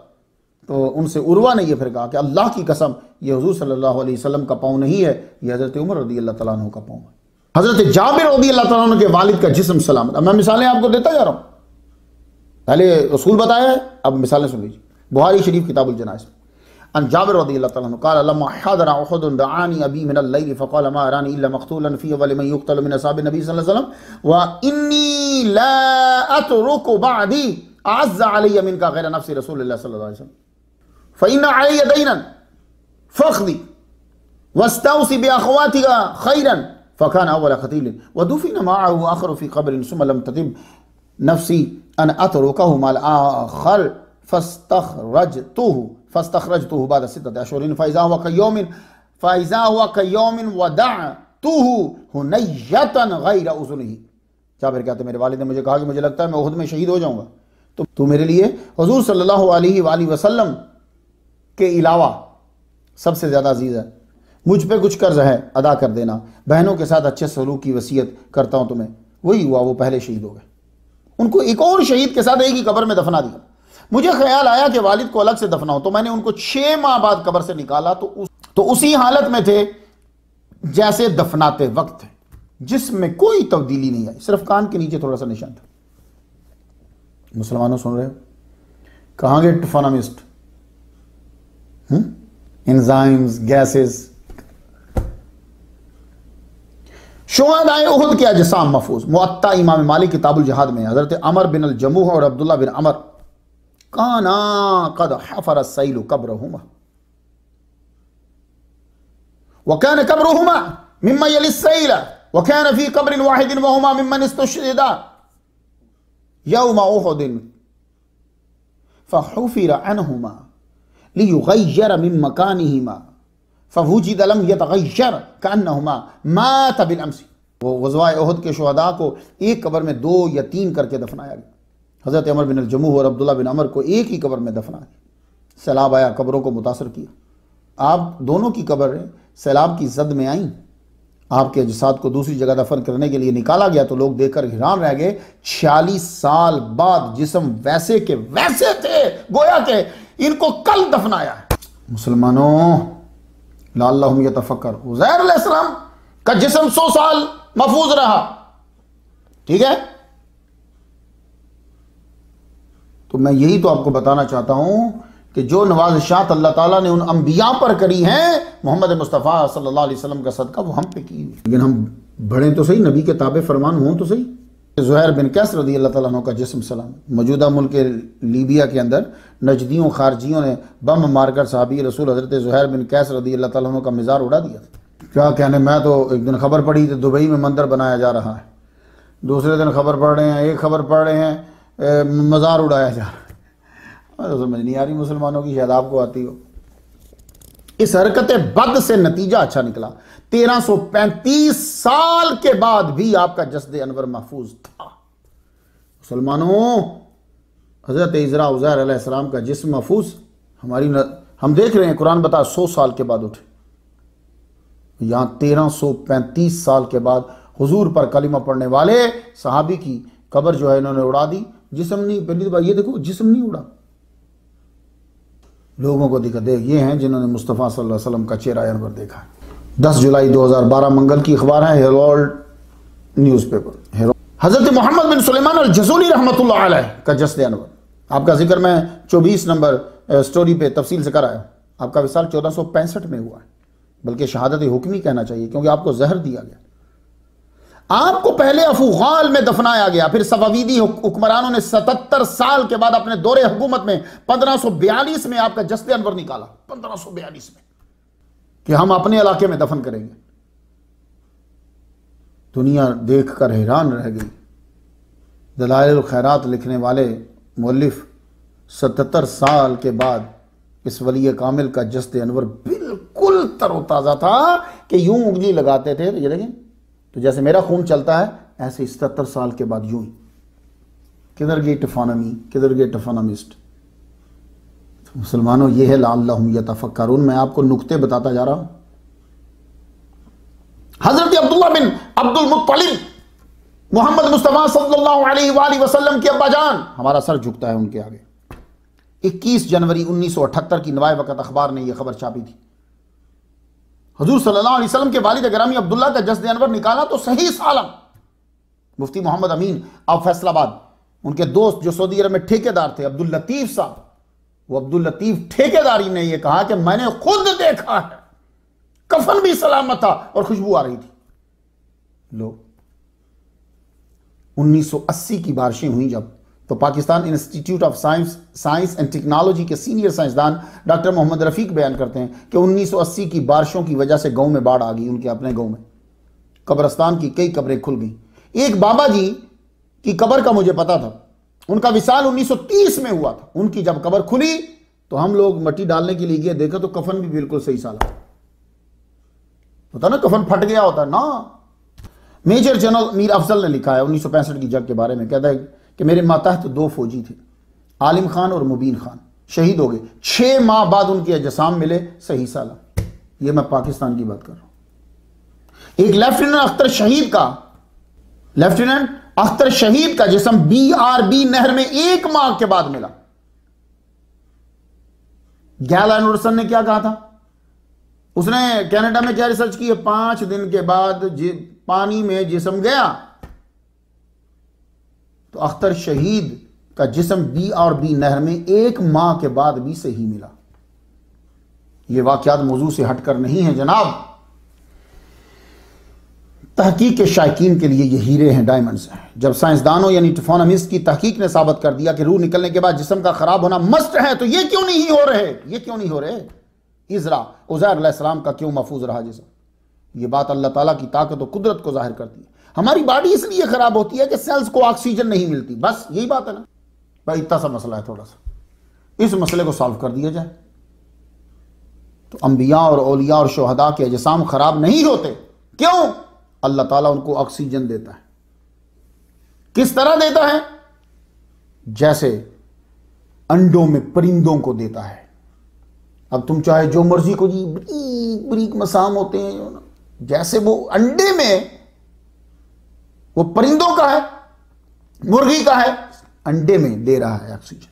तो उनसे उर्वा ने ये फिर कहा कि अल्लाह की कसम ये हुजूर सल्लल्लाहु अलैहि वसल्लम का पाँव नहीं है, ये हज़रत उमर रज़ियल्लाहु ताला अन्हु का पाँव है। हज़रत जाबिर रज़ियल्लाहु ताला अन्हु के वालिद का जिस्म सलामत। अब मैं मिसालें आपको देता जा रहा हूँ, पहले रसूल बताया है, अब मिसालें सुन लीजिए। बुखारी शरीफ किताबुल जनाइज़, अन जाबिर रज़ियल्लाहु ताला अन्हु क़ाल लम्मा हदरा उहुदुन दआनी अबी मिनल लैल फ़क़ाल मा अरानी इल्ला मक़तूलन फ़ीहि व लिमन युक़तलु मिन असहाबि नबी सल्लल्लाहु अलैहि वसल्लम व इन्नी ला अतरुकु बअदी अअज़्ज़ अलैया मिनका गैर नफ्सी रसूलुल्लाह सल्लल्लाहु अलैहि वसल्लम फ़इन्न अलैया दैनन फ़क़दी वस्तौसी बिअख़वातिका खैरन फ़कान अव्वल ख़तीलिन वदुफ़िन मअहु आख़र फ़ी क़ब्रिन सुम्मा लम ततिब नफ्सी अन अतरुकहु मअल आख़र फ़स्तख़रजतुहु बाद सित्तति अशहुरिन फ़इज़ा हुवा कयौमिन वदअतुहु हुनय्यतन गैर उज़ुनिही। जाबिर कहते मेरे वालिद ने मुझे कहा कि मुझे लगता है मैं उहुद में शहीद हो जाऊंगा, तो तू मेरे लिए हुज़ूर सल्लल्लाहु अलैहि वसल्लम के अलावा सबसे ज़्यादा अजीज़ है। मुझ पे कुछ कर्ज है, अदा कर देना। बहनों के साथ अच्छे सलूक की वसीयत करता हूँ तुम्हें। वही हुआ, वो पहले शहीद हो गए। उनको एक और शहीद के साथ एक ही कब्र में दफना दिया। मुझे ख्याल आया कि वालिद को अलग से दफनाऊं, तो मैंने उनको 6 माह बाद कब्र से निकाला, तो उसी हालत में थे जैसे दफनाते वक्त थे, जिसमें कोई तब्दीली नहीं आई, सिर्फ कान के नीचे थोड़ा सा निशान था। मुसलमानों सुन रहे हो? कहाँ गए टफानामिस्ट, एंजाइम्स, गैसेस। शुहदाए उहुद के अजसाम महफूज। मुअत्ता इमाम मालिक किताबुल जिहाद में हजरत अमर बिन अल जमूह और अब्दुल्ला बिन अमर काना कद हफर सैलु कब्रहुमा वकान कब्रहुमा मिम्मा यलि सैल वकान फी कब्रिन वाहिदिन वहुमा मिम्मन इस्तुशहिदा यौम उहुदिन फहुफिर अनहुमा लियुगय्यर मिन मकानिहिमा फवुजिद लम यतगय्यर कअन्नहुमा मात बिल अम्सी। वो ग़ज़वा उहुद के शुहदा को एक कब्र में 2 या 3 करके दफनाया गया। हज़रत अमर बिन जमूह और अब्दुल्ला बिन अमर को एक ही कब्र में दफना गया। सैलाब आया, कब्रों को मुतासर किया। आप दोनों की कब्र सैलाब की जद में आई। आपके अजसाद को दूसरी जगह दफन करने के लिए निकाला गया तो लोग देखकर हैरान रह गए। 46 साल बाद जिस्म वैसे के वैसे थे, गोया के इनको कल दफनाया है। मुसलमानों, लअल्लहुम यतफक्कर। उज़ैर अलैहिस्सलाम का जिस्म 100 साल महफूज रहा, ठीक है। तो मैं यही तो आपको बताना चाहता हूं कि जो नवाज़िशात अल्लाह ताला ने उन अंबिया पर करी हैं, मोहम्मद मुस्तफ़ा सल्लल्लाहु अलैहि वसल्लम का सदका वो हम पे की। लेकिन हम बढ़े तो सही, नबी के ताबे फरमान हों तो सही। ज़ुहैर बिन कैस रज़ी अल्लाह ताला अन्हु का जिस्म सलाम। मौजूदा मुल्क लीबिया के अंदर नजदियों खारजियों ने बम मारकर सहाबी रसूल हज़रत ज़ुहैर बिन कैस रज़ी अल्लाह ताला अन्हु का मिज़ार उड़ा दिया था। क्या कहने, मैं तो एक दिन खबर पड़ी तो दुबई में मंदिर बनाया जा रहा है, दूसरे दिन खबर पढ़ रहे हैं, एक खबर पढ़ रहे हैं मज़ार उड़ाया जा रहा है। समझ नहीं आ रही मुसलमानों की, शायद आपको आती हो। इस हरकत बद से नतीजा अच्छा निकला। 1335 साल के बाद भी आपका जस्द अनवर महफूज था। मुसलमानों, हजरत इज़रा उज़ैर अलैहिस्सलाम का जिस्म महफूज हम देख रहे हैं। कुरान बता 100 साल के बाद उठे, यहां 1335 साल के बाद हुजूर पर कलिमा पढ़ने वाले सहाबी की कब्र जो है इन्होंने उड़ा दी। जिस्म नहीं, पहली बार ये देखो, जिस्म नहीं उड़ा। लोगों को दिखा दे, ये हैं जिन्होंने मुस्तफ़ा सल्लल्लाहु अलैहि वसल्लम का चेहरा अनवर देखा। 10 जुलाई 2012 मंगल की अखबार है, हेराल्ड न्यूज़पेपर। हज़रत मोहम्मद बिन सुलेमान अल जज़ूली रहमतुल्लाह अलैह का जस्द अनवर, आपका जिक्र मैं 24 नंबर स्टोरी पे तफसील से कराया। आपका विसाल 1465 में हुआ है, बल्कि शहादत हुक्मी कहना चाहिए, क्योंकि आपको जहर दिया गया। आपको पहले अफूगाल में दफनाया गया, फिर सफावीदी हुक्मरानों ने 77 साल के बाद अपने दौरे हुकूमत में 1542 में आपका जस्द अनवर निकाला। 1542 में कि हम अपने इलाके में दफन करेंगे। दुनिया देखकर हैरान रह गई। दलाइल खैरात लिखने वाले मुअल्लिफ 77 साल के बाद इस वली कामिल का जस्द अनवर बिल्कुल तरोताज़ा था कि यूं उंगली लगाते थे, तो ये देखें, तो जैसे मेरा खून चलता है ऐसे 77 साल के बाद यूं ही। किधर गई टफानमी, किधर गए टफानमिस्ट। तो मुसलमानों, ये है लअल्लहुम यतफक्करून। मैं आपको नुक्ते बताता जा रहा हूं। हजरत अब्दुल्लाह बिन अब्दुल मुत्तलिब मोहम्मद मुस्तफ़ा सल्लल्लाहु अलैहि वसल्लम के अब्बा जान, हमारा सर झुकता है उनके आगे। 21 जनवरी 1978 की नवाए वक़्त अखबार ने यह खबर छापी थी। हुजूर सल्लल्लाहु अलैहि वसल्लम के वालिद गिरामी अब्दुल्ला का जस्द अनवर निकाला तो सही सालम। मुफ्ती मोहम्मद अमीन ऑफ फैसलाबाद, उनके दोस्त जो सऊदी अरब में ठेकेदार थे, अब्दुल लतीफ साहब, वो अब्दुल लतीफ ठेकेदारी ने यह कहा कि मैंने खुद देखा है, कफन भी सलामत था और खुशबू आ रही थी। लो, 1980 की बारिशें हुई जब, तो Pakistan institute of science and technology के सीनियर साइंसदान डॉक्टर मोहम्मद रफीक बयान करते हैं कि 1980 की बारिशों की वजह से गांव में बाढ़ आ गई। उनके अपने गांव में कब्रिस्तान की कई कब्रें खुल गई। एक बाबा जी की कब्र का मुझे पता था, उनका विसाल 1930 में हुआ था। उनकी जब कब्र खुली तो हम लोग मिट्टी डालने के लिए गए, देखा तो कफन भी बिल्कुल सही साला होता ना, कफन फट गया होता ना। मेजर जनरल मीर अफजल ने लिखा है 1965 की जंग के बारे में, कहता है कि मेरे मातहत 2 फौजी थे, आलिम खान और मुबीन खान, शहीद हो गए। 6 माह बाद उनके अजसाम मिले सही साला। ये मैं पाकिस्तान की बात कर रहा हूं। एक लेफ्टिनेंट अख्तर शहीद का जिस्म BRB नहर में 1 माह के बाद मिला। गैल एंडरसन ने क्या कहा था, उसने कनाडा में क्या रिसर्च की है, 5 दिन के बाद पानी में जिस्म गया तो अख्तर शहीद का जिस्म BRB नहर में 1 माह के बाद भी सही मिला। यह वाकयात मौजू से हटकर नहीं है जनाब। तहकीक के शायकीन के लिए ये हीरे हैं, डायमंड्स हैं। जब साइंसदानों यानी टिफोनमिस्ट की तहकीक ने साबित कर दिया कि रूह निकलने के बाद जिस्म का खराब होना मस्ट है, तो ये क्यों नहीं हो रहे? इज़रा उज़ैर अलैहिस्सलाम का क्यों महफूज रहा जिस्म? ये बात अल्लाह ताला की ताकत और कुदरत को जाहिर करती है। हमारी बॉडी इसलिए खराब होती है कि सेल्स को ऑक्सीजन नहीं मिलती, बस यही बात है ना भाई। इतना सा मसला है, थोड़ा सा इस मसले को सॉल्व कर दिया जाए तो अंबिया और औलिया और शुहदा के अजसाम खराब नहीं होते। क्यों? अल्लाह ताला उनको ऑक्सीजन देता है। किस तरह देता है? जैसे अंडों में परिंदों को देता है। अब तुम चाहे जो मर्जी को जी बरीक बरीक मसाम होते हैं, जैसे वो अंडे में वो परिंदों का है, मुर्गी का है, अंडे में दे रहा है ऑक्सीजन।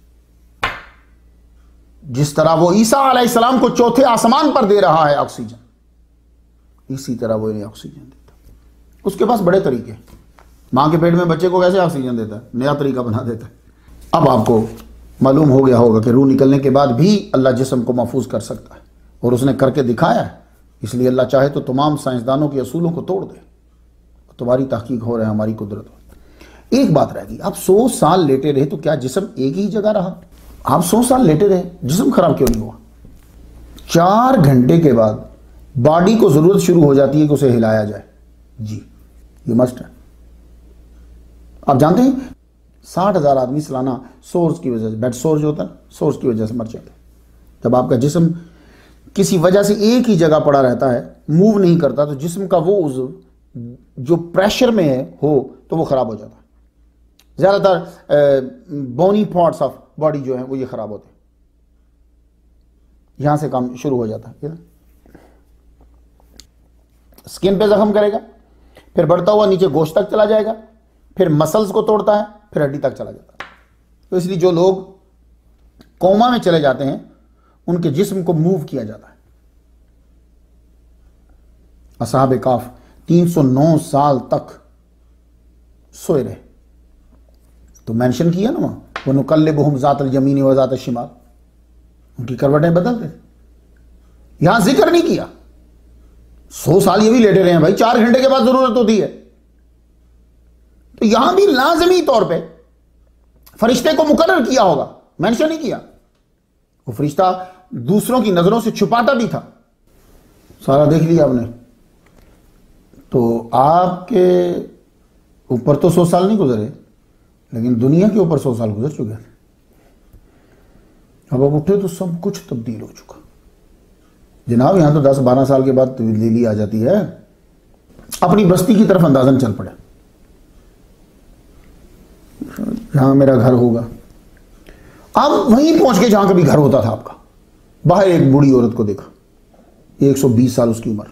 जिस तरह वो ईसा अलैहिस्सलाम को चौथे आसमान पर दे रहा है ऑक्सीजन, इसी तरह वो इन्हें ऑक्सीजन देता है। उसके पास बड़े तरीके हैं। मां के पेट में बच्चे को कैसे ऑक्सीजन देता है, नया तरीका बना देता है। अब आपको मालूम हो गया होगा कि रूह निकलने के बाद भी अल्लाह जिस्म को महफूज कर सकता है, और उसने करके दिखाया है। इसलिए अल्लाह चाहे तो तमाम साइंसदानों के असूलों को तोड़ दे। तुम्हारी तहकीक हो रहा है, हमारी कुदरत। एक बात रह गई, आप 100 साल लेटे रहे तो क्या जिस्म एक ही जगह रहा? आप 100 साल लेटे रहे, जिस्म खराब क्यों नहीं हुआ? 4 घंटे के बाद बॉडी को जरूरत शुरू हो जाती है कि उसे हिलाया जाए। जी, ये मस्ट है। आप जानते हैं 60,000 आदमी सालाना सोर्स की वजह से, बेड सोर जो होता है, सोर्स की वजह से मर जाते हैं। जब आपका जिस्म किसी वजह से एक ही जगह पड़ा रहता है, मूव नहीं करता, तो जिस्म का वो उज़्व जो प्रेशर में है हो तो वो खराब हो जाता है। ज़्यादातर बोनी पार्ट्स ऑफ बॉडी जो है वो ये खराब होते हैं, यहां से काम शुरू हो जाता है। स्किन पे जख्म करेगा, फिर बढ़ता हुआ नीचे गोश्त तक चला जाएगा, फिर मसल्स को तोड़ता है, फिर हड्डी तक चला जाता है। तो इसलिए जो लोग कोमा में चले जाते हैं उनके जिस्म को मूव किया जाता है। असहाबे काफ 309 साल तक सोए रहे, तो मेंशन किया ना वहां, वो नुकल्लिबुहुम ज़ातल यमीन व ज़ातल शिमाल, उनकी करवटें बदलते थे। यहां जिक्र नहीं किया। 100 साल ये भी लेटे रहे हैं भाई, 4 घंटे के बाद जरूरत होती है। तो यहां भी लाजमी तौर पे फरिश्ते को मुकर्रर किया होगा, मेंशन नहीं किया। वो फरिश्ता दूसरों की नजरों से छुपाता भी था। सारा देख लिया आपने, तो आपके ऊपर तो 100 साल नहीं गुजरे, लेकिन दुनिया के ऊपर 100 साल गुजर चुके हैं। अब आप उठे तो सब कुछ तब्दील हो चुका जनाब। यहां तो 10-12 साल के बाद तब्दीली आ जाती है। अपनी बस्ती की तरफ अंदाजन चल पड़े, जहां मेरा घर होगा। अब वहीं पहुंच के जहां कभी घर होता था आपका। बाहर एक बूढ़ी औरत को देखा, 120 साल उसकी उम्र,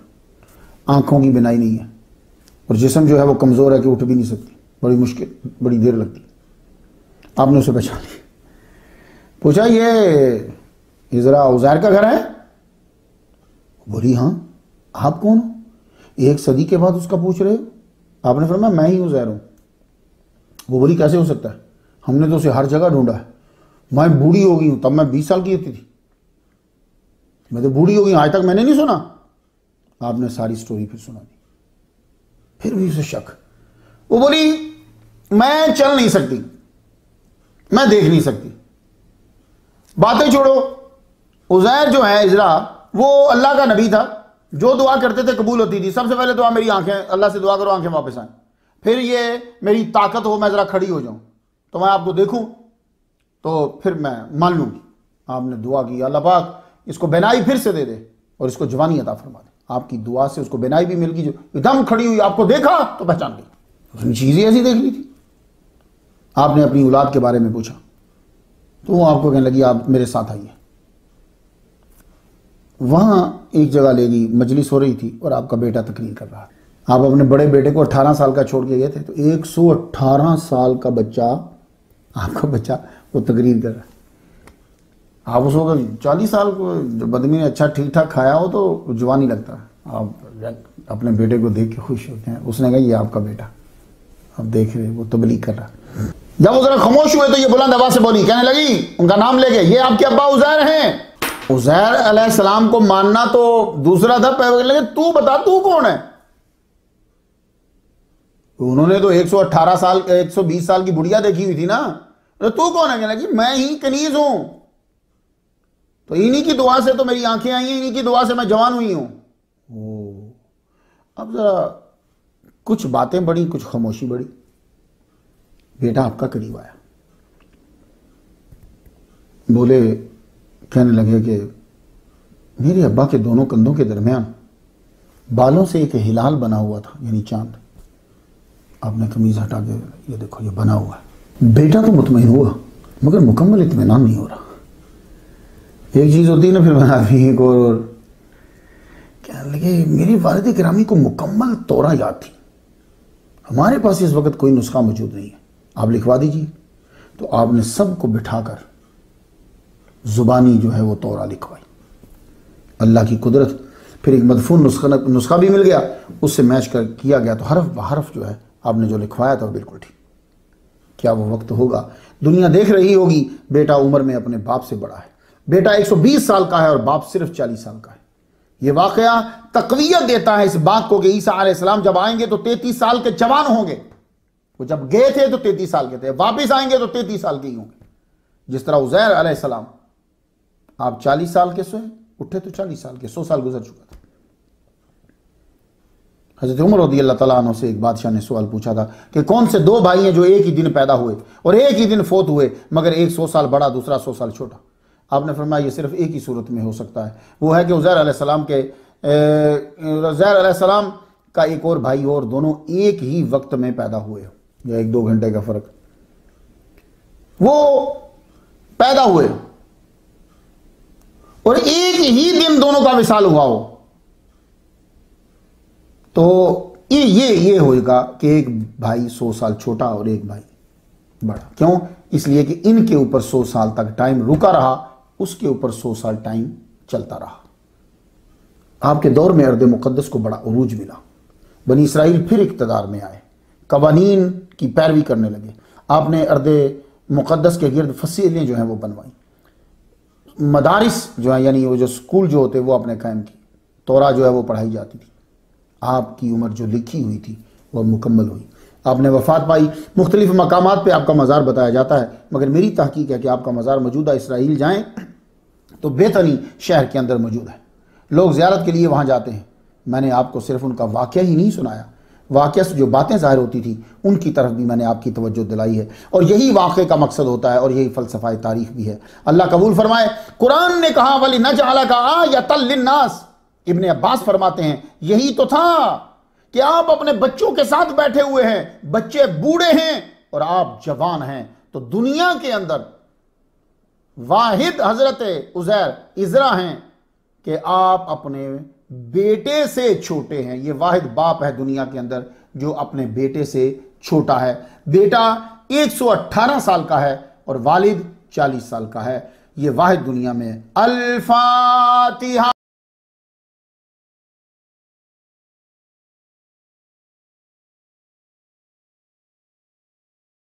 आंखों की बिनाई नहीं है, और जिस्म जो है वो कमजोर है कि उठ भी नहीं सकती, बड़ी मुश्किल, बड़ी देर लगती। आपने उसे पहचान लिया, पूछा ये इज़रा उज़ैर का घर है? बोली हाँ। आप कौन हो? 1 सदी के बाद उसका पूछ रहे हो? आपने फरमाया मैं ही उज़ैर हूं। वो बोली कैसे हो सकता है, हमने तो उसे हर जगह ढूंढा है। मैं बूढ़ी हो गई हूं, तब मैं 20 साल की होती थी, मैं तो बूढ़ी हो गई, आज तक मैंने नहीं सुना। आपने सारी स्टोरी फिर सुना दी। फिर भी उसे शक। वो बोली मैं चल नहीं सकती, मैं देख नहीं सकती। बातें छोड़ो, उज़ैर जो है इज़रा, वो अल्लाह का नबी था, जो दुआ करते थे कबूल होती थी। सबसे पहले दुआ मेरी आंखें, अल्लाह से दुआ करो आंखें वापस आए। फिर ये मेरी ताकत हो, मैं ज़रा खड़ी हो जाऊं तो मैं आपको देखूं तो फिर मैं मान लूंगी। आपने दुआ की, अल्लाह पाक इसको बेनाई फिर से दे दे और इसको जवानी अता फरमा दे। आपकी दुआ से उसको बेनाई भी मिल गई, जो एकदम खड़ी हुई, आपको देखा तो पहचान गई। उसने चीज़ें ऐसी देख ली थी। आपने अपनी औलाद के बारे में पूछा तो वो आपको कहने लगी आप मेरे साथ आइए। वहां एक जगह ले गई, मजलिस हो रही थी और आपका बेटा तकरीर कर रहा था। आप अपने बड़े बेटे को 18 साल का छोड़ के गए थे, तो 118 साल का बच्चा, आपका बच्चा, वो तकरीर कर रहा है। आप उसको 40 साल को जब आदमी ने अच्छा ठीक ठाक खाया हो तो जवानी लगता है। आप अपने बेटे को देख के खुश होते हैं। उसने कहा ये आपका बेटा, अब देख रहे वो तबलीग कर रहा। जब वो जरा खामोश हुए तो ये बुलंद आवाज से बोली, कहने लगी, उनका नाम लेके, ये आपके अब्बा उज़ैर हैं। उज़ैर अलैहिस्सलाम को मानना तो दूसरा था, पहले लगे तू बता तू कौन है। उन्होंने तो 118 साल 120 साल की बुढ़िया देखी हुई थी ना, तो तू कौन है। कहने लगी मैं ही कनीज हूं, तो इन्हीं की दुआ से तो मेरी आंखें आई हैं, इन्हीं की दुआ से मैं जवान हुई हूं। अब जरा कुछ बातें बढ़ी, कुछ खामोशी बढ़ी। बेटा आपका करीब आया, बोले, कहने लगे कि मेरे अब्बा के दोनों कंधों के दरमियान बालों से एक हिलाल बना हुआ था, यानी चांद। आपने कमीज हटा के, ये देखो ये बना हुआ है। बेटा तो मुतमईन हुआ मगर मुकम्मल इत्मीनान नहीं हो रहा। एक चीज होती है ना, फिर बना दी एक और। कहने लगे मेरी वालिद गिरामी को मुकम्मल तौरा याद थी, हमारे पास इस वक्त कोई नुस्खा मौजूद नहीं है, आप लिखवा दीजिए। तो आपने सबको बिठाकर जुबानी जो है वो तौरा लिखवाई। अल्लाह की कुदरत, फिर एक मदफून नुस्खा भी मिल गया, उससे मैच कर किया गया, तो हरफ बहरफ जो है आपने जो लिखवाया था वो बिल्कुल ठीक। क्या वो वक्त होगा, दुनिया देख रही होगी, बेटा उम्र में अपने बाप से बड़ा है। बेटा 120 साल का है और बाप सिर्फ 40 साल का है। ये वाकया तकवीयत देता है इस बात को कि ईसा अलैहिस्सलाम जब आएंगे तो 33 साल के जवान होंगे। वो जब गए थे तो 33 साल के थे, वापिस आएंगे तो 33 साल के ही होंगे। जिस तरह उज़ैर अलैहिस्सलाम, आप 40 साल के सोए उठे तो 40 साल के, 100 साल गुजर चुका था। हज़रत उमर रज़ियल्लाहु तआला अन्हु से एक बादशाह ने सवाल पूछा था कि कौन से दो भाई हैं जो एक ही दिन पैदा हुए और एक ही दिन फोत हुए, मगर एक 100 साल बड़ा दूसरा 100 साल छोटा। आपने फरमाया ये सिर्फ एक ही सूरत में हो सकता है, वो है कि उज़ैर अलैहिस्सलाम का एक और भाई और दोनों एक ही वक्त में पैदा हुए हो, या 1-2 घंटे का फर्क, वो पैदा हुए और एक ही दिन दोनों का विसाल हुआ हो, तो ये होगा कि एक भाई 100 साल छोटा और एक भाई बड़ा। क्यों? इसलिए कि इनके ऊपर 100 साल तक टाइम रुका रहा, उसके ऊपर 100 साल टाइम चलता रहा। आपके दौर में अर्द मुक़द्दस को बड़ा उरूज मिला, बनी इसराइल फिर इक़्तिदार में आए, कवानीन की पैरवी करने लगे। आपने अर्द मुक़द्दस के गिर्द फसीलें जो हैं वो बनवाई, मदारिस जो है यानी वो जो स्कूल जो होते वो आपने कायम की, तौरा जो है वो पढ़ाई जाती थी। आपकी उम्र जो लिखी हुई थी वह मुकम्मल हुई, आपने वफ़ात पाई। मुख्तलिफ मकामात पे आपका मज़ार बताया जाता है, मगर मेरी तहकीक है कि आपका मज़ार मौजूदा इसराइल जाएं तो बेतनी शहर के अंदर मौजूद है। लोग ज़ियारत के लिए वहाँ जाते हैं। मैंने आपको सिर्फ उनका वाक़या ही नहीं सुनाया, वाक़या से जो बातें ज़ाहिर होती थी उनकी तरफ भी मैंने आपकी तवज्जो दिलाई है, और यही वाक़े का मकसद होता है और यही फ़लसफ़ाए तारीख़ भी है। अल्लाह कबूल फरमाए। कुरान ने कहा वली नजअलका आयतल लिन्नास, इब्ने अब्बास फरमाते हैं यही तो था कि आप अपने बच्चों के साथ बैठे हुए हैं, बच्चे बूढ़े हैं और आप जवान हैं, तो दुनिया के अंदर वाहिद हजरत उज़ैर इज़रा हैं कि आप अपने बेटे से छोटे हैं। ये वाहिद बाप है दुनिया के अंदर जो अपने बेटे से छोटा है। बेटा 118 साल का है और वालिद 40 साल का है। ये वाहिद दुनिया में। अल फातिहा।